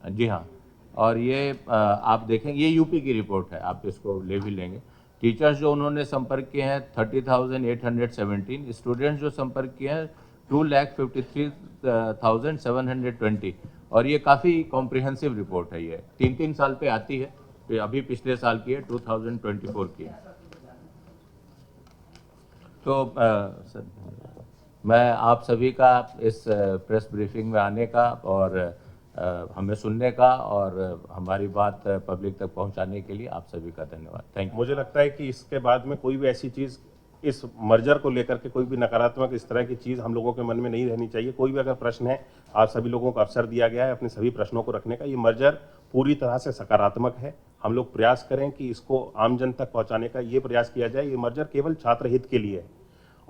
जी हाँ, और ये आप देखेंगे ये यूपी की रिपोर्ट है, आप इसको ले भी लेंगे। टीचर्स जो उन्होंने संपर्क किए हैं 30,817, स्टूडेंट्स जो संपर्क किए हैं 2,53,720। और ये काफ़ी कॉम्प्रिहेंसिव रिपोर्ट है, ये 3-3 साल पे आती है, तो अभी पिछले साल की है, 2024 की है। तो सर, मैं आप सभी का इस प्रेस ब्रीफिंग में आने का और हमें सुनने का और हमारी बात पब्लिक तक पहुंचाने के लिए आप सभी का धन्यवाद। Thank you. मुझे लगता है कि इसके बाद में कोई भी ऐसी चीज़ इस मर्जर को लेकर के कोई भी नकारात्मक इस तरह की चीज़ हम लोगों के मन में नहीं रहनी चाहिए। कोई भी अगर प्रश्न है, आप सभी लोगों को अवसर दिया गया है अपने सभी प्रश्नों को रखने का। ये मर्जर पूरी तरह से सकारात्मक है। हम लोग प्रयास करें कि इसको आम जन तक पहुंचाने का ये प्रयास किया जाए। ये मर्जर केवल छात्र हित के लिए है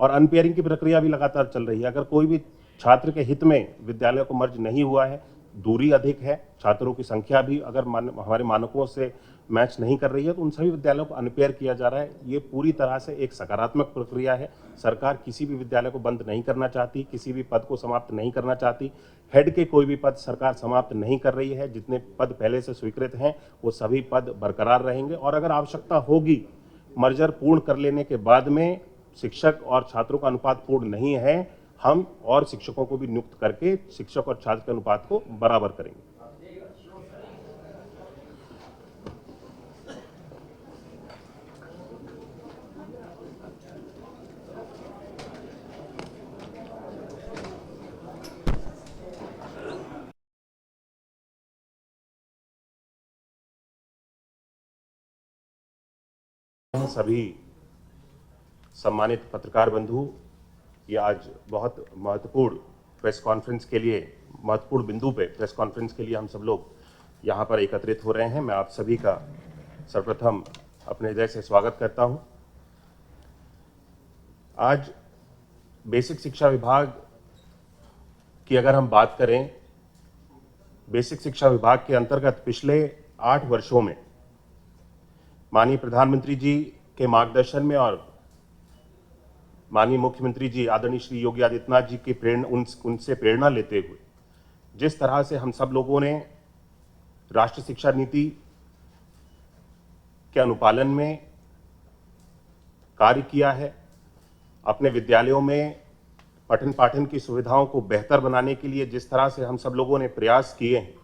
और अनपेयरिंग की प्रक्रिया भी लगातार चल रही है। अगर कोई भी छात्र के हित में विद्यालय को मर्ज नहीं हुआ है, दूरी अधिक है, छात्रों की संख्या भी अगर हमारे मानकों से मैच नहीं कर रही है, तो उन सभी विद्यालयों को अनपेयर किया जा रहा है। ये पूरी तरह से एक सकारात्मक प्रक्रिया है। सरकार किसी भी विद्यालय को बंद नहीं करना चाहती, किसी भी पद को समाप्त नहीं करना चाहती। हेड के कोई भी पद सरकार समाप्त नहीं कर रही है। जितने पद पहले से स्वीकृत हैं वो सभी पद बरकरार रहेंगे और अगर आवश्यकता होगी मर्जर पूर्ण कर लेने के बाद में शिक्षक और छात्रों का अनुपात पूर्ण नहीं है, हम और शिक्षकों को भी नियुक्त करके शिक्षक और छात्र के अनुपात को बराबर करेंगे। सभी सम्मानित पत्रकार बंधु, ये आज बहुत महत्वपूर्ण प्रेस कॉन्फ्रेंस के लिए, महत्वपूर्ण बिंदु पे प्रेस कॉन्फ्रेंस के लिए हम सब लोग यहाँ पर एकत्रित हो रहे हैं। मैं आप सभी का सर्वप्रथम अपने हृदय से स्वागत करता हूँ। आज बेसिक शिक्षा विभाग की अगर हम बात करें, बेसिक शिक्षा विभाग के अंतर्गत पिछले 8 वर्षों में माननीय प्रधानमंत्री जी के मार्गदर्शन में और माननीय मुख्यमंत्री जी आदरणीय श्री योगी आदित्यनाथ जी की उनसे प्रेरणा लेते हुए जिस तरह से हम सब लोगों ने राष्ट्रीय शिक्षा नीति के अनुपालन में कार्य किया है, अपने विद्यालयों में पठन पाठन की सुविधाओं को बेहतर बनाने के लिए जिस तरह से हम सब लोगों ने प्रयास किए हैं,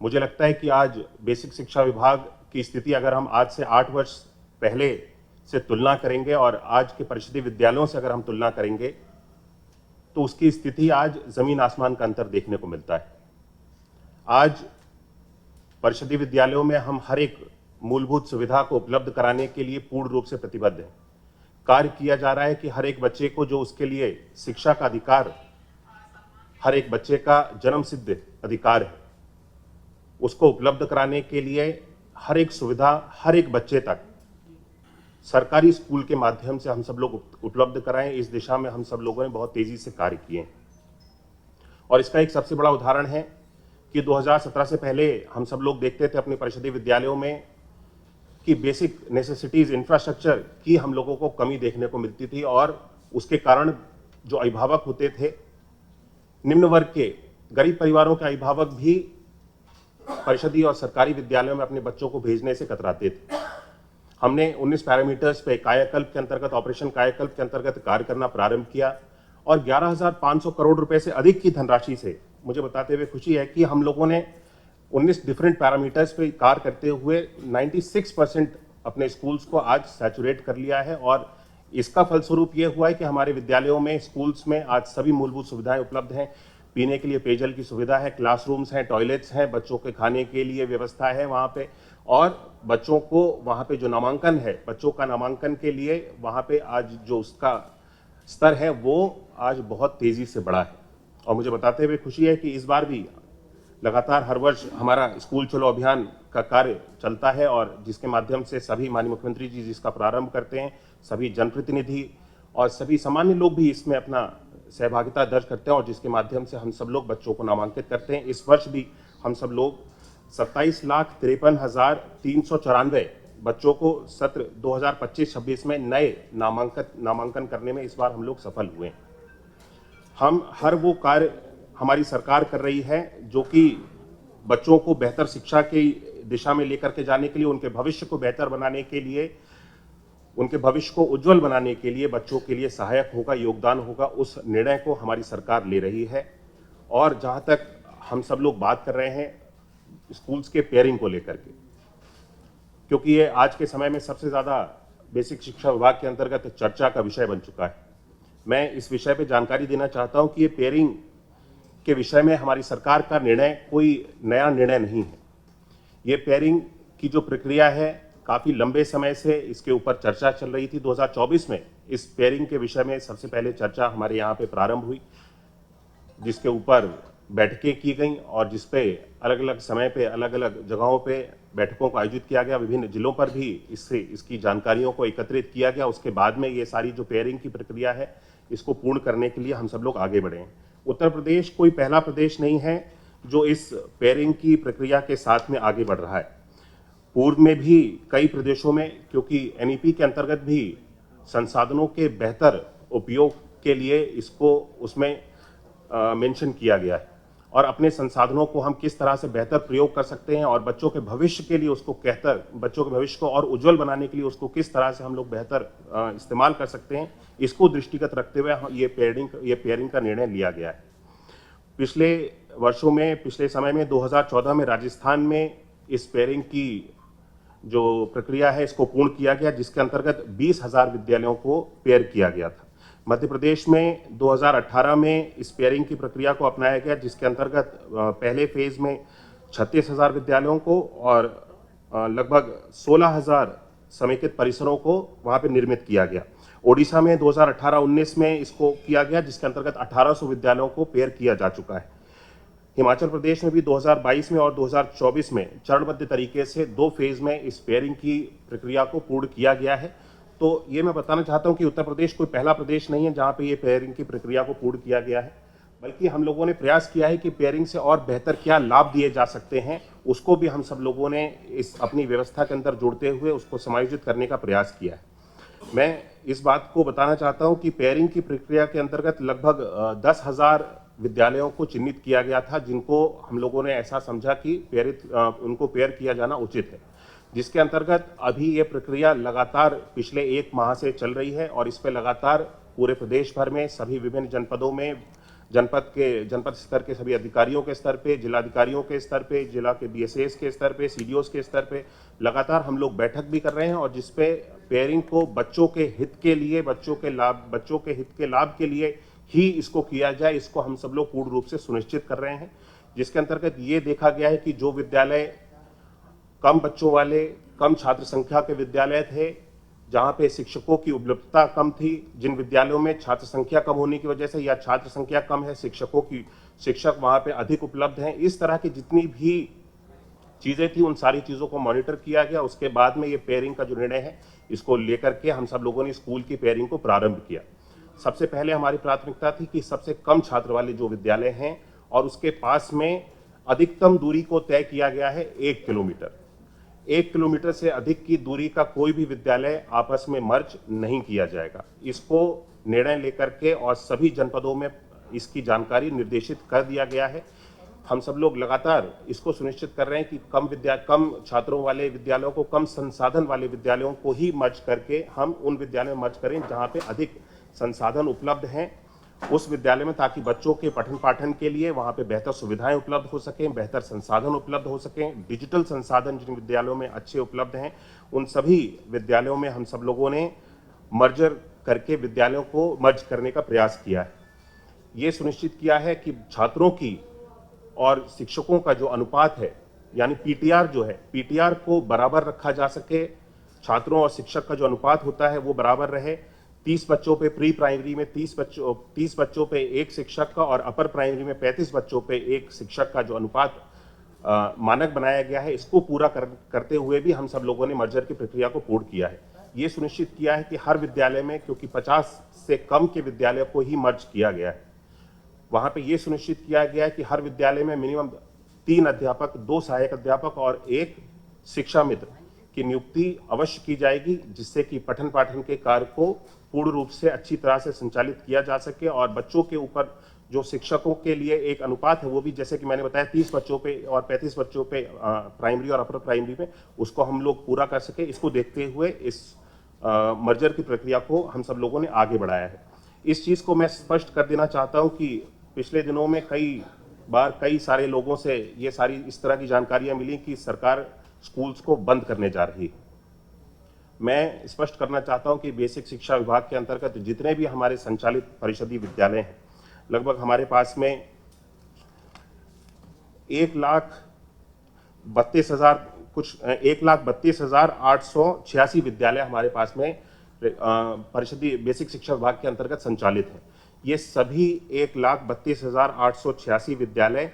मुझे लगता है कि आज बेसिक शिक्षा विभाग की स्थिति अगर हम आज से 8 वर्ष पहले से तुलना करेंगे और आज के परिषदीय विद्यालयों से अगर हम तुलना करेंगे तो उसकी स्थिति आज जमीन आसमान का अंतर देखने को मिलता है। आज परिषदीय विद्यालयों में हम हर एक मूलभूत सुविधा को उपलब्ध कराने के लिए पूर्ण रूप से प्रतिबद्ध हैं। कार्य किया जा रहा है कि हर एक बच्चे को जो उसके लिए शिक्षा का अधिकार, हर एक बच्चे का जन्म सिद्ध अधिकार है, उसको उपलब्ध कराने के लिए हर एक सुविधा हर एक बच्चे तक सरकारी स्कूल के माध्यम से हम सब लोग उपलब्ध कराएं, इस दिशा में हम सब लोगों ने बहुत तेजी से कार्य किए हैं। और इसका एक सबसे बड़ा उदाहरण है कि 2017 से पहले हम सब लोग देखते थे अपने परिषदीय विद्यालयों में कि बेसिक नेसेसिटीज इंफ्रास्ट्रक्चर की हम लोगों को कमी देखने को मिलती थी और उसके कारण जो अभिभावक होते थे, निम्न वर्ग के गरीब परिवारों के अभिभावक भी परिषदीय और सरकारी विद्यालयों में अपने बच्चों को भेजने से कतराते थे। हमने 19 पैरामीटर्स पे कायाकल्प के अंतर्गत, ऑपरेशन कायाकल्प के अंतर्गत कार्य करना प्रारंभ किया और 11,500 करोड़ रुपए से अधिक की धनराशि से मुझे बताते हुए खुशी है कि हम लोगों ने 19 डिफरेंट पैरामीटर्स पे कार्य करते हुए 96% अपने स्कूल्स को आज सैचुरेट कर लिया है। और इसका फलस्वरूप ये हुआ है कि हमारे विद्यालयों में, स्कूल्स में आज सभी मूलभूत सुविधाएं उपलब्ध हैं। पीने के लिए पेयजल की सुविधा है, क्लासरूम्स हैं, टॉयलेट्स हैं, बच्चों के खाने के लिए व्यवस्था है वहाँ पे, और बच्चों को वहाँ पे जो नामांकन है, बच्चों का नामांकन के लिए वहाँ पे आज जो उसका स्तर है वो आज बहुत तेजी से बढ़ा है। और मुझे बताते हुए खुशी है कि इस बार भी लगातार हर वर्ष हमारा स्कूल चलो अभियान का कार्य चलता है और जिसके माध्यम से सभी माननीय मुख्यमंत्री जी जिसका प्रारंभ करते हैं, सभी जनप्रतिनिधि और सभी सामान्य लोग भी इसमें अपना सहभागिता दर्ज करते हैं और जिसके माध्यम से हम सब लोग बच्चों को नामांकित करते हैं। इस वर्ष भी हम सब लोग 27,53,394 बच्चों को सत्र 2025-26 में नए नामांकन करने में इस बार हम लोग सफल हुए। हम हर वो कार्य हमारी सरकार कर रही है जो कि बच्चों को बेहतर शिक्षा की दिशा में लेकर के जाने के लिए, उनके भविष्य को बेहतर बनाने के लिए, उनके भविष्य को उज्जवल बनाने के लिए बच्चों के लिए सहायक होगा, योगदान होगा, उस निर्णय को हमारी सरकार ले रही है। और जहाँ तक हम सब लोग बात कर रहे हैं स्कूल्स के पेयरिंग को लेकर के, क्योंकि ये आज के समय में सबसे ज़्यादा बेसिक शिक्षा विभाग के अंतर्गत चर्चा का विषय बन चुका है। मैं इस विषय पे जानकारी देना चाहता हूँ कि ये पेयरिंग के विषय में हमारी सरकार का निर्णय कोई नया निर्णय नहीं है। ये पेयरिंग की जो प्रक्रिया है काफ़ी लंबे समय से इसके ऊपर चर्चा चल रही थी। 2024 में इस पेयरिंग के विषय में सबसे पहले चर्चा हमारे यहाँ पे प्रारंभ हुई, जिसके ऊपर बैठकें की गई और जिस पे अलग अलग समय पे अलग अलग जगहों पे बैठकों को आयोजित किया गया। विभिन्न जिलों पर भी इसकी जानकारियों को एकत्रित किया गया। उसके बाद में ये सारी जो पेयरिंग की प्रक्रिया है इसको पूर्ण करने के लिए हम सब लोग आगे बढ़े हैं। उत्तर प्रदेश कोई पहला प्रदेश नहीं है जो इस पेयरिंग की प्रक्रिया के साथ में आगे बढ़ रहा है। पूर्व में भी कई प्रदेशों में, क्योंकि एनईपी के अंतर्गत भी संसाधनों के बेहतर उपयोग के लिए इसको उसमें मेंशन किया गया है और अपने संसाधनों को हम किस तरह से बेहतर प्रयोग कर सकते हैं और बच्चों के भविष्य के लिए उसको बच्चों के भविष्य को और उज्जवल बनाने के लिए उसको किस तरह से हम लोग बेहतर इस्तेमाल कर सकते हैं, इसको दृष्टिगत रखते हुए ये पेयरिंग का निर्णय लिया गया है। पिछले समय में 2014 में राजस्थान में इस पेयरिंग की जो प्रक्रिया है इसको पूर्ण किया गया, जिसके अंतर्गत 20,000 विद्यालयों को पेयर किया गया था। मध्य प्रदेश में 2018 में इस पेयरिंग की प्रक्रिया को अपनाया गया, जिसके अंतर्गत पहले फेज में 36,000 विद्यालयों को और लगभग 16,000 समेकित परिसरों को वहाँ पे निर्मित किया गया। ओडिशा में 2018-19 में इसको किया गया, जिसके अंतर्गत 1800 विद्यालयों को पेयर किया जा चुका है। हिमाचल प्रदेश में भी 2022 में और 2024 में चरणबद्ध तरीके से 2 फेज में इस पेयरिंग की प्रक्रिया को पूर्ण किया गया है। तो ये मैं बताना चाहता हूं कि उत्तर प्रदेश कोई पहला प्रदेश नहीं है जहां पे ये पेयरिंग की प्रक्रिया को पूर्ण किया गया है, बल्कि हम लोगों ने प्रयास किया है कि पेयरिंग से और बेहतर क्या लाभ दिए जा सकते हैं, उसको भी हम सब लोगों ने इस अपनी व्यवस्था के अंदर जोड़ते हुए उसको समायोजित करने का प्रयास किया है। मैं इस बात को बताना चाहता हूं कि पेयरिंग की प्रक्रिया के अंतर्गत लगभग 10,000 विद्यालयों को चिन्हित किया गया था, जिनको हम लोगों ने ऐसा समझा कि उनको पेयर किया जाना उचित है, जिसके अंतर्गत अभी ये प्रक्रिया लगातार पिछले 1 माह से चल रही है और इस पर लगातार पूरे प्रदेश भर में सभी विभिन्न जनपदों में जनपद स्तर के सभी अधिकारियों के स्तर पे, जिलाधिकारियों के स्तर पे, जिला के BSAs के स्तर पे, CDOs के स्तर पे लगातार हम लोग बैठक भी कर रहे हैं और जिसपे पेयरिंग को बच्चों के हित के लिए, बच्चों के हित के लाभ के लिए ही इसको किया जाए, इसको हम सब लोग पूर्ण रूप से सुनिश्चित कर रहे हैं। जिसके अंतर्गत ये देखा गया है कि जो विद्यालय कम बच्चों वाले, कम छात्र संख्या के विद्यालय थे, जहां पे शिक्षकों की उपलब्धता कम थी, जिन विद्यालयों में छात्र संख्या कम होने की वजह से या छात्र संख्या कम है, शिक्षक वहां पे अधिक उपलब्ध हैं, इस तरह की जितनी भी चीजें थी उन सारी चीजों को मॉनिटर किया गया। उसके बाद में ये पेयरिंग का जो निर्णय है इसको लेकर के हम सब लोगों ने स्कूल की पेयरिंग को प्रारंभ किया। सबसे पहले हमारी प्राथमिकता थी कि सबसे कम छात्र वाले जो विद्यालय हैं और उसके पास में अधिकतम दूरी को तय किया गया है 1 किलोमीटर। 1 किलोमीटर से अधिक की दूरी का कोई भी विद्यालय आपस में मर्ज नहीं किया जाएगा। इसको निर्णय लेकर के और सभी जनपदों में इसकी जानकारी निर्देशित कर दिया गया है। हम सब लोग लगातार इसको सुनिश्चित कर रहे हैं कि कम छात्रों वाले विद्यालयों को, कम संसाधन वाले विद्यालयों को ही मर्ज करके हम उन विद्यालयों में मर्ज करें जहां पे अधिक संसाधन उपलब्ध हैं उस विद्यालय में, ताकि बच्चों के पठन पाठन के लिए वहां पे बेहतर सुविधाएं उपलब्ध हो सकें, बेहतर संसाधन उपलब्ध हो सकें। डिजिटल संसाधन जिन विद्यालयों में अच्छे उपलब्ध हैं उन सभी विद्यालयों में हम सब लोगों ने मर्जर करके विद्यालयों को मर्ज करने का प्रयास किया है। ये सुनिश्चित किया है कि छात्रों की और शिक्षकों का जो अनुपात है, यानी PTR जो है, PTR को बराबर रखा जा सके। छात्रों और शिक्षक का जो अनुपात होता है वो बराबर रहे। 30 बच्चों पे प्री प्राइमरी में 30 बच्चों पे एक शिक्षक का और अपर प्राइमरी में 35 बच्चों पे एक शिक्षक का जो अनुपात मानक बनाया गया है, इसको पूरा करते हुए भी हम सब लोगों ने मर्जर की प्रक्रिया को पूर्ण किया है। ये सुनिश्चित किया है कि हर विद्यालय में, क्योंकि 50 से कम के विद्यालय को ही मर्ज किया गया है, वहां पे ये सुनिश्चित किया गया है कि हर विद्यालय में मिनिमम 3 अध्यापक, 2 सहायक अध्यापक और 1 शिक्षा मित्र की नियुक्ति अवश्य की जाएगी, जिससे कि पठन पाठन के कार्य को पूर्ण रूप से अच्छी तरह से संचालित किया जा सके और बच्चों के ऊपर जो शिक्षकों के लिए एक अनुपात है वो भी, जैसे कि मैंने बताया, 30 बच्चों पे और 35 बच्चों पे प्राइमरी और अपर प्राइमरी में, उसको हम लोग पूरा कर सके। इसको देखते हुए इस मर्जर की प्रक्रिया को हम सब लोगों ने आगे बढ़ाया है। इस चीज़ को मैं स्पष्ट कर देना चाहता हूँ कि पिछले दिनों में कई सारे लोगों से ये सारी इस तरह की जानकारियां मिली कि सरकार स्कूल्स को बंद करने जा रही है। मैं स्पष्ट करना चाहता हूं कि बेसिक शिक्षा विभाग के अंतर्गत जितने भी हमारे संचालित परिषदीय विद्यालय हैं, लगभग हमारे पास में 1,32,886 विद्यालय हमारे पास में परिषदीय बेसिक शिक्षा विभाग के अंतर्गत संचालित हैं। ये सभी 1,32,886 विद्यालय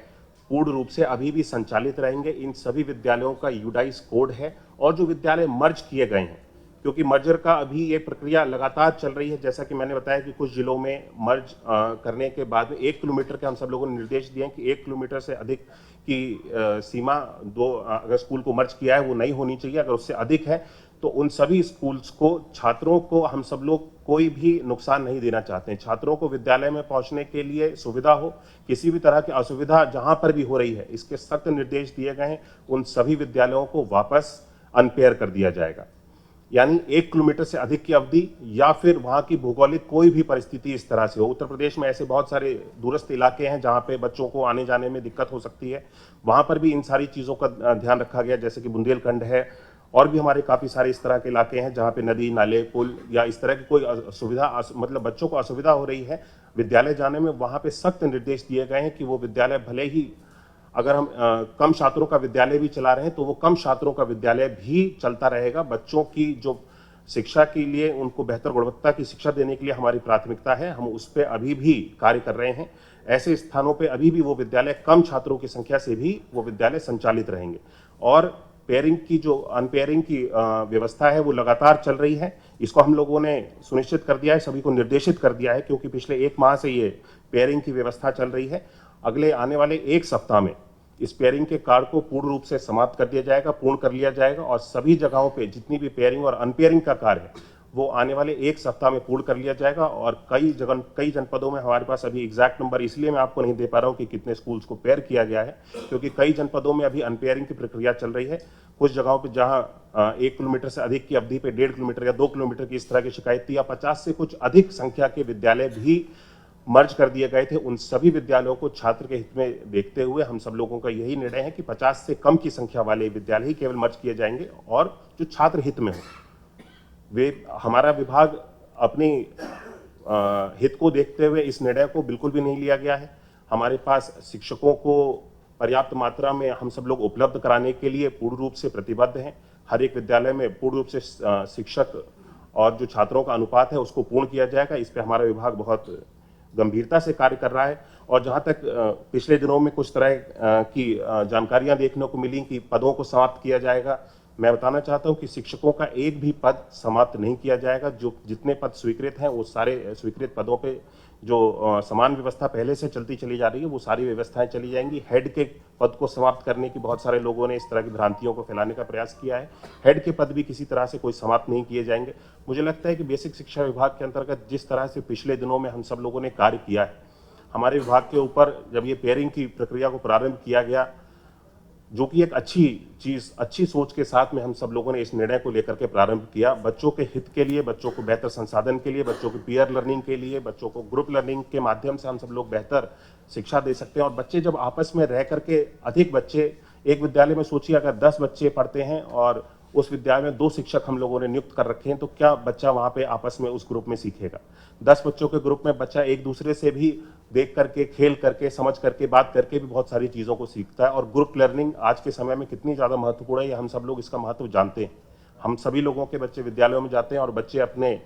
पूर्ण रूप से अभी भी संचालित रहेंगे। इन सभी विद्यालयों का यूडाइस कोड है और जो विद्यालय मर्ज किए गए हैं, क्योंकि मर्जर का अभी ये प्रक्रिया लगातार चल रही है, जैसा कि मैंने बताया कि कुछ जिलों में मर्ज करने के बाद में 1 किलोमीटर के हम सब लोगों ने निर्देश दिए हैं कि 1 किलोमीटर से अधिक की सीमा अगर स्कूल को मर्ज किया है वो नहीं होनी चाहिए। अगर उससे अधिक है तो उन सभी स्कूल्स को, छात्रों को हम सब लोग कोई भी नुकसान नहीं देना चाहते हैं। छात्रों को विद्यालय में पहुंचने के लिए सुविधा हो, किसी भी तरह की असुविधा जहां पर भी हो रही है, इसके सख्त निर्देश दिए गए हैं। उन सभी विद्यालयों को वापस अनपेयर कर दिया जाएगा, यानी 1 किलोमीटर से अधिक की अवधि या फिर वहां की भौगोलिक कोई भी परिस्थिति इस तरह से हो। उत्तर प्रदेश में ऐसे बहुत सारे दूरस्थ इलाके हैं जहां पे बच्चों को आने जाने में दिक्कत हो सकती है, वहां पर भी इन सारी चीजों का ध्यान रखा गया, जैसे कि बुंदेलखंड है और भी हमारे काफी सारे इस तरह के इलाके हैं जहां पे नदी, नाले, पुल या इस तरह की कोई सुविधा, मतलब बच्चों को असुविधा हो रही है विद्यालय जाने में। वहां पे सख्त निर्देश दिए गए हैं कि वो विद्यालय, भले ही अगर हम कम छात्रों का विद्यालय भी चला रहे हैं तो वो कम छात्रों का विद्यालय भी चलता रहेगा। बच्चों की जो शिक्षा के लिए उनको बेहतर गुणवत्ता की शिक्षा देने के लिए हमारी प्राथमिकता है। हम उस पर अभी भी कार्य कर रहे हैं। ऐसे स्थानों पे अभी भी वो विद्यालय कम छात्रों की संख्या से भी वो विद्यालय संचालित रहेंगे और पेयरिंग की जो अनपेयरिंग की व्यवस्था है वो लगातार चल रही है। इसको हम लोगों ने सुनिश्चित कर दिया है, सभी को निर्देशित कर दिया है, क्योंकि पिछले 1 माह से ये पेयरिंग की व्यवस्था चल रही है। अगले आने वाले 1 सप्ताह में इस पेयरिंग के कार्य को पूर्ण रूप से समाप्त कर दिया जाएगा, पूर्ण कर लिया जाएगा और सभी जगहों पे जितनी भी पेयरिंग और अनपेयरिंग का कार्य है वो आने वाले 1 सप्ताह में पूर्ण कर लिया जाएगा। और कई जनपदों में हमारे पास अभी एग्जैक्ट नंबर इसलिए मैं आपको नहीं दे पा रहा हूँ कि कितने स्कूल्स को पेयर किया गया है, क्योंकि कई जनपदों में अभी अनपेयरिंग की प्रक्रिया चल रही है। कुछ जगहों पे जहां 1 किलोमीटर से अधिक की अवधि पे 1.5 किलोमीटर या 2 किलोमीटर की इस तरह की शिकायत थी या 50 से कुछ अधिक संख्या के विद्यालय भी मर्ज कर दिए गए थे। उन सभी विद्यालयों को छात्र के हित में देखते हुए हम सब लोगों का यही निर्णय है कि 50 से कम की संख्या वाले विद्यालय ही केवल मर्ज किए जाएंगे और जो छात्र हित में हो। वे हमारा विभाग अपनी हित को देखते हुए इस निर्णय को बिल्कुल भी नहीं लिया गया है। हमारे पास शिक्षकों को पर्याप्त मात्रा में हम सब लोग उपलब्ध कराने के लिए पूर्ण रूप से प्रतिबद्ध हैं। हर एक विद्यालय में पूर्ण रूप से शिक्षक और जो छात्रों का अनुपात है उसको पूर्ण किया जाएगा। इस पर हमारा विभाग बहुत गंभीरता से कार्य कर रहा है। और जहां तक पिछले दिनों में कुछ तरह की जानकारियां देखने को मिली कि पदों को समाप्त किया जाएगा, मैं बताना चाहता हूं कि शिक्षकों का एक भी पद समाप्त नहीं किया जाएगा। जो जितने पद स्वीकृत हैं वो सारे स्वीकृत पदों पे जो समान व्यवस्था पहले से चलती चली जा रही है वो सारी व्यवस्थाएं चली जाएंगी। हेड के पद को समाप्त करने की बहुत सारे लोगों ने इस तरह की भ्रांतियों को फैलाने का प्रयास किया है। हेड के पद भी किसी तरह से कोई समाप्त नहीं किए जाएंगे। मुझे लगता है कि बेसिक शिक्षा विभाग के अंतर्गत जिस तरह से पिछले दिनों में हम सब लोगों ने कार्य किया है, हमारे विभाग के ऊपर जब ये पेयरिंग की प्रक्रिया को प्रारंभ किया गया, जो कि एक अच्छी सोच के साथ में हम सब लोगों ने इस निर्णय को लेकर के प्रारंभ किया। बच्चों के हित के लिए, बच्चों को बेहतर संसाधन के लिए, बच्चों की पीयर लर्निंग के लिए, बच्चों को ग्रुप लर्निंग के माध्यम से हम सब लोग बेहतर शिक्षा दे सकते हैं। और बच्चे जब आपस में रह करके अधिक बच्चे एक विद्यालय में, सोचिए अगर 10 बच्चे पढ़ते हैं और उस विद्यालय में 2 शिक्षक हम लोगों ने नियुक्त कर रखे हैं, तो क्या बच्चा वहां पे आपस में उस ग्रुप में सीखेगा? 10 बच्चों के ग्रुप में बच्चा एक दूसरे से भी देख करके, खेल करके, समझ करके, बात करके भी बहुत सारी चीजों को सीखता है। और ग्रुप लर्निंग आज के समय में कितनी ज्यादा महत्वपूर्ण है, ये हम सब लोग इसका महत्व जानते हैं। हम सभी लोगों के बच्चे विद्यालयों में जाते हैं और बच्चे अपने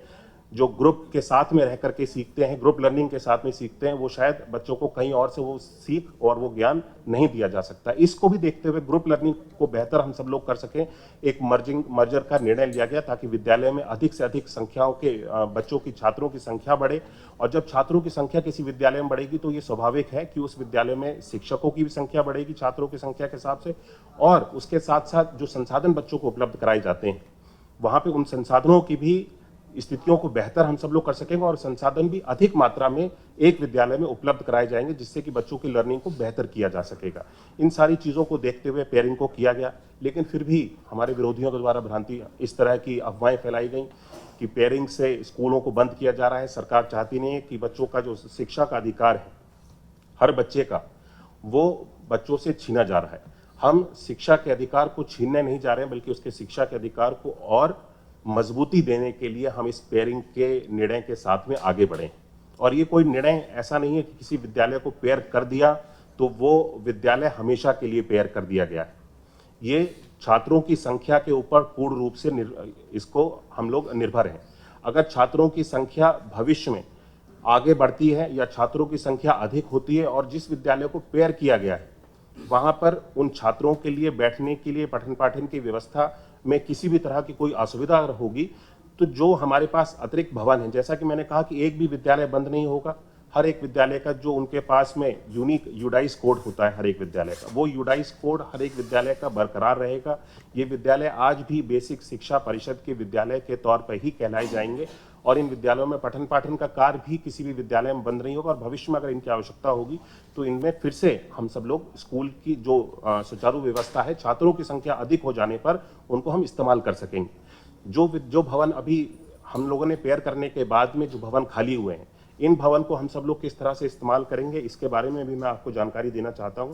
जो ग्रुप के साथ में रह करके सीखते हैं, ग्रुप लर्निंग के साथ में सीखते हैं, वो शायद बच्चों को कहीं और से वो सीख और वो ज्ञान नहीं दिया जा सकता। इसको भी देखते हुए ग्रुप लर्निंग को बेहतर हम सब लोग कर सकें, एक मर्जर का निर्णय लिया गया ताकि विद्यालय में अधिक से अधिक संख्याओं के बच्चों की, छात्रों की संख्या बढ़े। और जब छात्रों की संख्या किसी विद्यालय में बढ़ेगी तो ये स्वाभाविक है कि उस विद्यालय में शिक्षकों की भी संख्या बढ़ेगी छात्रों की संख्या के हिसाब से, और उसके साथ साथ जो संसाधन बच्चों को उपलब्ध कराए जाते हैं वहां पे उन संसाधनों की भी स्थितियों को बेहतर हम सब लोग कर सकेंगे और संसाधन भी अधिक मात्रा में एक विद्यालय में उपलब्ध कराए जाएंगे, जिससे कि बच्चों की लर्निंग को बेहतर किया जा सकेगा। इन सारी चीजों को देखते हुए पेयरिंग को किया गया, लेकिन फिर भी हमारे विरोधियों के द्वारा भ्रांति, इस तरह की अफवाहें फैलाई गई कि पेयरिंग से स्कूलों को बंद किया जा रहा है। सरकार चाहती नहीं है कि बच्चों का जो शिक्षा का अधिकार है हर बच्चे का, वो बच्चों से छीना जा रहा है। हम शिक्षा के अधिकार को छीनने नहीं जा रहे हैं, बल्कि उसके शिक्षा के अधिकार को और मजबूती देने के लिए हम इस पेयरिंग के निर्णय के साथ में आगे बढ़े। और ये कोई निर्णय ऐसा नहीं है कि किसी विद्यालय को पेयर कर दिया तो वो विद्यालय हमेशा के लिए पेयर कर दिया गया है। ये छात्रों की संख्या के ऊपर पूर्ण रूप से इसको हम लोग निर्भर हैं। अगर छात्रों की संख्या भविष्य में आगे बढ़ती है या छात्रों की संख्या अधिक होती है और जिस विद्यालय को पेयर किया गया है वहां पर उन छात्रों के लिए बैठने के लिए, पठन पाठन की व्यवस्था में किसी भी तरह की कोई असुविधा होगी, तो जो हमारे पास अतिरिक्त भवन है, जैसा कि मैंने कहा कि एक भी विद्यालय बंद नहीं होगा। हर एक विद्यालय का जो उनके पास में यूनिक यूडाइस कोड होता है हर एक विद्यालय का, वो यूडाइस कोड हर एक विद्यालय का बरकरार रहेगा। ये विद्यालय आज भी बेसिक शिक्षा परिषद के विद्यालय के तौर पर ही कहलाए जाएंगे और इन विद्यालयों में पठन पाठन का कार्य भी किसी भी विद्यालय में बंद नहीं होगा। और भविष्य में अगर इनकी आवश्यकता होगी तो इनमें फिर से हम सब लोग स्कूल की जो सुचारू व्यवस्था है, छात्रों की संख्या अधिक हो जाने पर उनको हम इस्तेमाल कर सकेंगे। जो भवन अभी हम लोगों ने पेयर करने के बाद में जो भवन खाली हुए हैं, इन भवन को हम सब लोग किस तरह से इस्तेमाल करेंगे, इसके बारे में भी मैं आपको जानकारी देना चाहता हूं।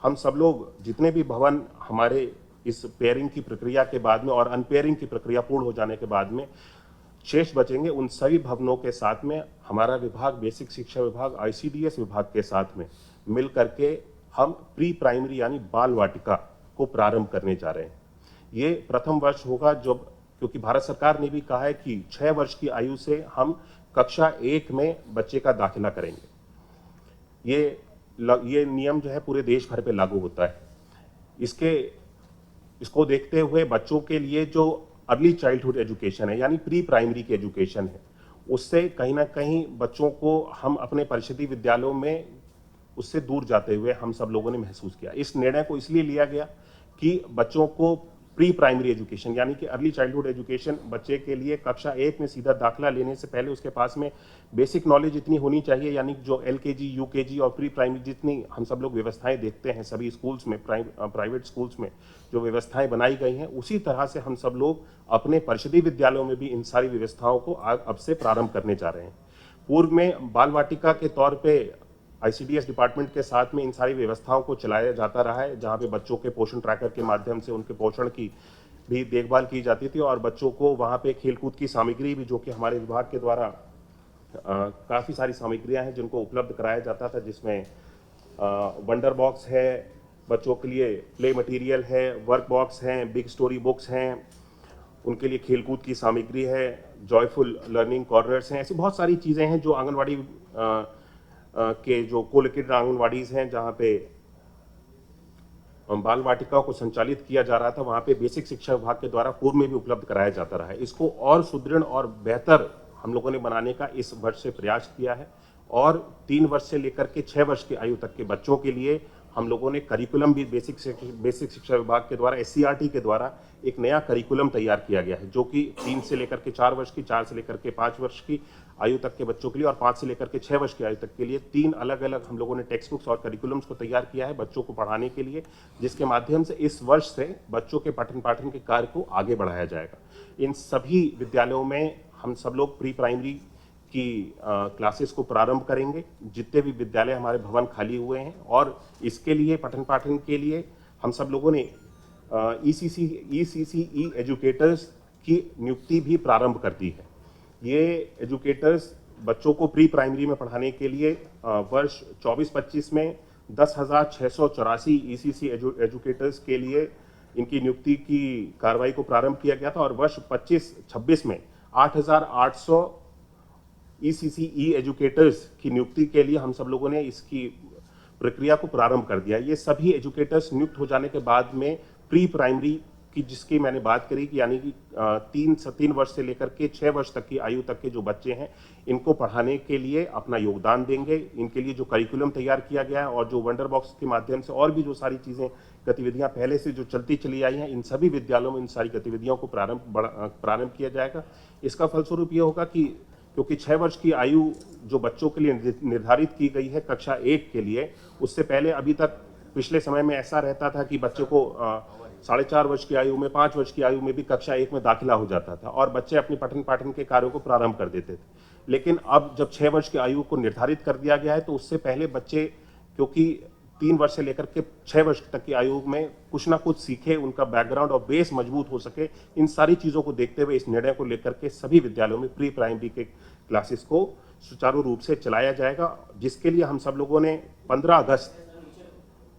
हम सब लोग जितने भी भवन हमारे इस पेयरिंग की प्रक्रिया के बाद में और अनपेयरिंग की प्रक्रिया पूर्ण हो जाने के बाद में शेष बचेंगे, उन सभी भवनों के साथ में हमारा विभाग, बेसिक शिक्षा विभाग, ICDS विभाग के साथ में मिल करके हम प्री प्राइमरी यानी बाल वाटिका को प्रारंभ करने जा रहे हैं। ये प्रथम वर्ष होगा जब क्योंकि भारत सरकार ने भी कहा है कि 6 वर्ष की आयु से हम कक्षा 1 में बच्चे का दाखिला करेंगे। ये नियम जो है पूरे देश भर पे लागू होता है। इसको देखते हुए बच्चों के लिए जो अर्ली चाइल्डहुड एजुकेशन है, यानी प्री प्राइमरी की एजुकेशन है, उससे कहीं ना कहीं बच्चों को हम अपने परिषदीय विद्यालयों में उससे दूर जाते हुए हम सब लोगों ने महसूस किया। इस निर्णय को इसलिए लिया गया कि बच्चों को प्री प्राइमरी एजुकेशन यानी कि अर्ली चाइल्डहुड एजुकेशन बच्चे के लिए कक्षा 1 में सीधा दाखिला लेने से पहले उसके पास में बेसिक नॉलेज इतनी होनी चाहिए, यानी जो LKG, UKG और प्री प्राइमरी जितनी हम सब लोग व्यवस्थाएं देखते हैं सभी स्कूल्स में, प्राइवेट स्कूल्स में जो व्यवस्थाएं बनाई गई हैं, उसी तरह से हम सब लोग अपने परिषदीय विद्यालयों में भी इन सारी व्यवस्थाओं को अब से प्रारंभ करने जा रहे हैं। पूर्व में बाल वाटिका के तौर पर ICDS डिपार्टमेंट के साथ में इन सारी व्यवस्थाओं को चलाया जाता रहा है, जहां पे बच्चों के पोषण ट्रैकर के माध्यम से उनके पोषण की भी देखभाल की जाती थी और बच्चों को वहां पे खेलकूद की सामग्री भी, जो कि हमारे विभाग के द्वारा काफ़ी सारी सामग्रियां हैं जिनको उपलब्ध कराया जाता था, जिसमें वंडर बॉक्स है बच्चों के लिए, प्ले मटीरियल है, वर्क बॉक्स हैं, बिग स्टोरी बुक्स हैं, उनके लिए खेलकूद की सामग्री है, जॉयफुल लर्निंग कॉर्नर्स हैं। ऐसी बहुत सारी चीज़ें हैं जो आंगनवाड़ी के जो को-लोकेटेड आंगनवाड़ीज हैं जहाँ पे बाल वाटिकाओं को संचालित किया जा रहा था, वहाँ पे बेसिक शिक्षा विभाग के द्वारा पूर्व में भी उपलब्ध कराया जाता रहा है। इसको और सुदृढ़ और बेहतर हम लोगों ने बनाने का इस वर्ष से प्रयास किया है और 3 वर्ष से लेकर के 6 वर्ष की आयु तक के बच्चों के लिए हम लोगों ने करिकुलम भी बेसिक शिक्षा विभाग के द्वारा SCRT के द्वारा एक नया करिकुलम तैयार किया गया है, जो कि 3 से लेकर के 4 वर्ष की, 4 से लेकर के 5 वर्ष की आयु तक के बच्चों के लिए और 5 से लेकर के 6 वर्ष की आयु तक के लिए 3 अलग अलग हम लोगों ने टेक्स्ट बुक्स और करिकुलम्स को तैयार किया है बच्चों को पढ़ाने के लिए, जिसके माध्यम से इस वर्ष से बच्चों के पठन पाठन के कार्य को आगे बढ़ाया जाएगा। इन सभी विद्यालयों में हम सब लोग प्री प्राइमरी की क्लासेस को प्रारंभ करेंगे, जितने भी विद्यालय हमारे भवन खाली हुए हैं, और इसके लिए पठन पाठन के लिए हम सब लोगों ने ECCE एजुकेटर्स की नियुक्ति भी प्रारंभ कर दी है। ये एजुकेटर्स बच्चों को प्री प्राइमरी में पढ़ाने के लिए वर्ष 24-25 में 10,684 ECC एजुकेटर्स के लिए इनकी नियुक्ति की कार्रवाई को प्रारंभ किया गया था और वर्ष 25-26 में 8,800 ECCE एजुकेटर्स की नियुक्ति के लिए हम सब लोगों ने इसकी प्रक्रिया को प्रारंभ कर दिया। ये सभी एजुकेटर्स नियुक्त हो जाने के बाद में प्री प्राइमरी की, जिसकी मैंने बात करी कि यानी कि 3 वर्ष से लेकर के 6 वर्ष तक की आयु तक के जो बच्चे हैं, इनको पढ़ाने के लिए अपना योगदान देंगे। इनके लिए जो करिकुलम तैयार किया गया है और जो वंडर बॉक्स के माध्यम से और भी जो सारी चीज़ें गतिविधियां पहले से जो चलती चली आई हैं, इन सभी विद्यालयों में इन सारी गतिविधियों को प्रारंभ किया जाएगा। इसका फलस्वरूप ये होगा कि क्योंकि 6 वर्ष की आयु जो बच्चों के लिए निर्धारित की गई है कक्षा 1 के लिए, उससे पहले अभी तक पिछले समय में ऐसा रहता था कि बच्चों को 4.5 वर्ष की आयु में, 5 वर्ष की आयु में भी कक्षा 1 में दाखिला हो जाता था और बच्चे अपने पठन पाठन के कार्यों को प्रारंभ कर देते थे। लेकिन अब जब 6 वर्ष की आयु को निर्धारित कर दिया गया है, तो उससे पहले बच्चे, क्योंकि 3 वर्ष से लेकर के 6 वर्ष तक की आयु में कुछ ना कुछ सीखे, उनका बैकग्राउंड और बेस मजबूत हो सके, इन सारी चीज़ों को देखते हुए इस निर्णय को लेकर के सभी विद्यालयों में प्री प्राइमरी के क्लासेस को सुचारू रूप से चलाया जाएगा, जिसके लिए हम सब लोगों ने 15 अगस्त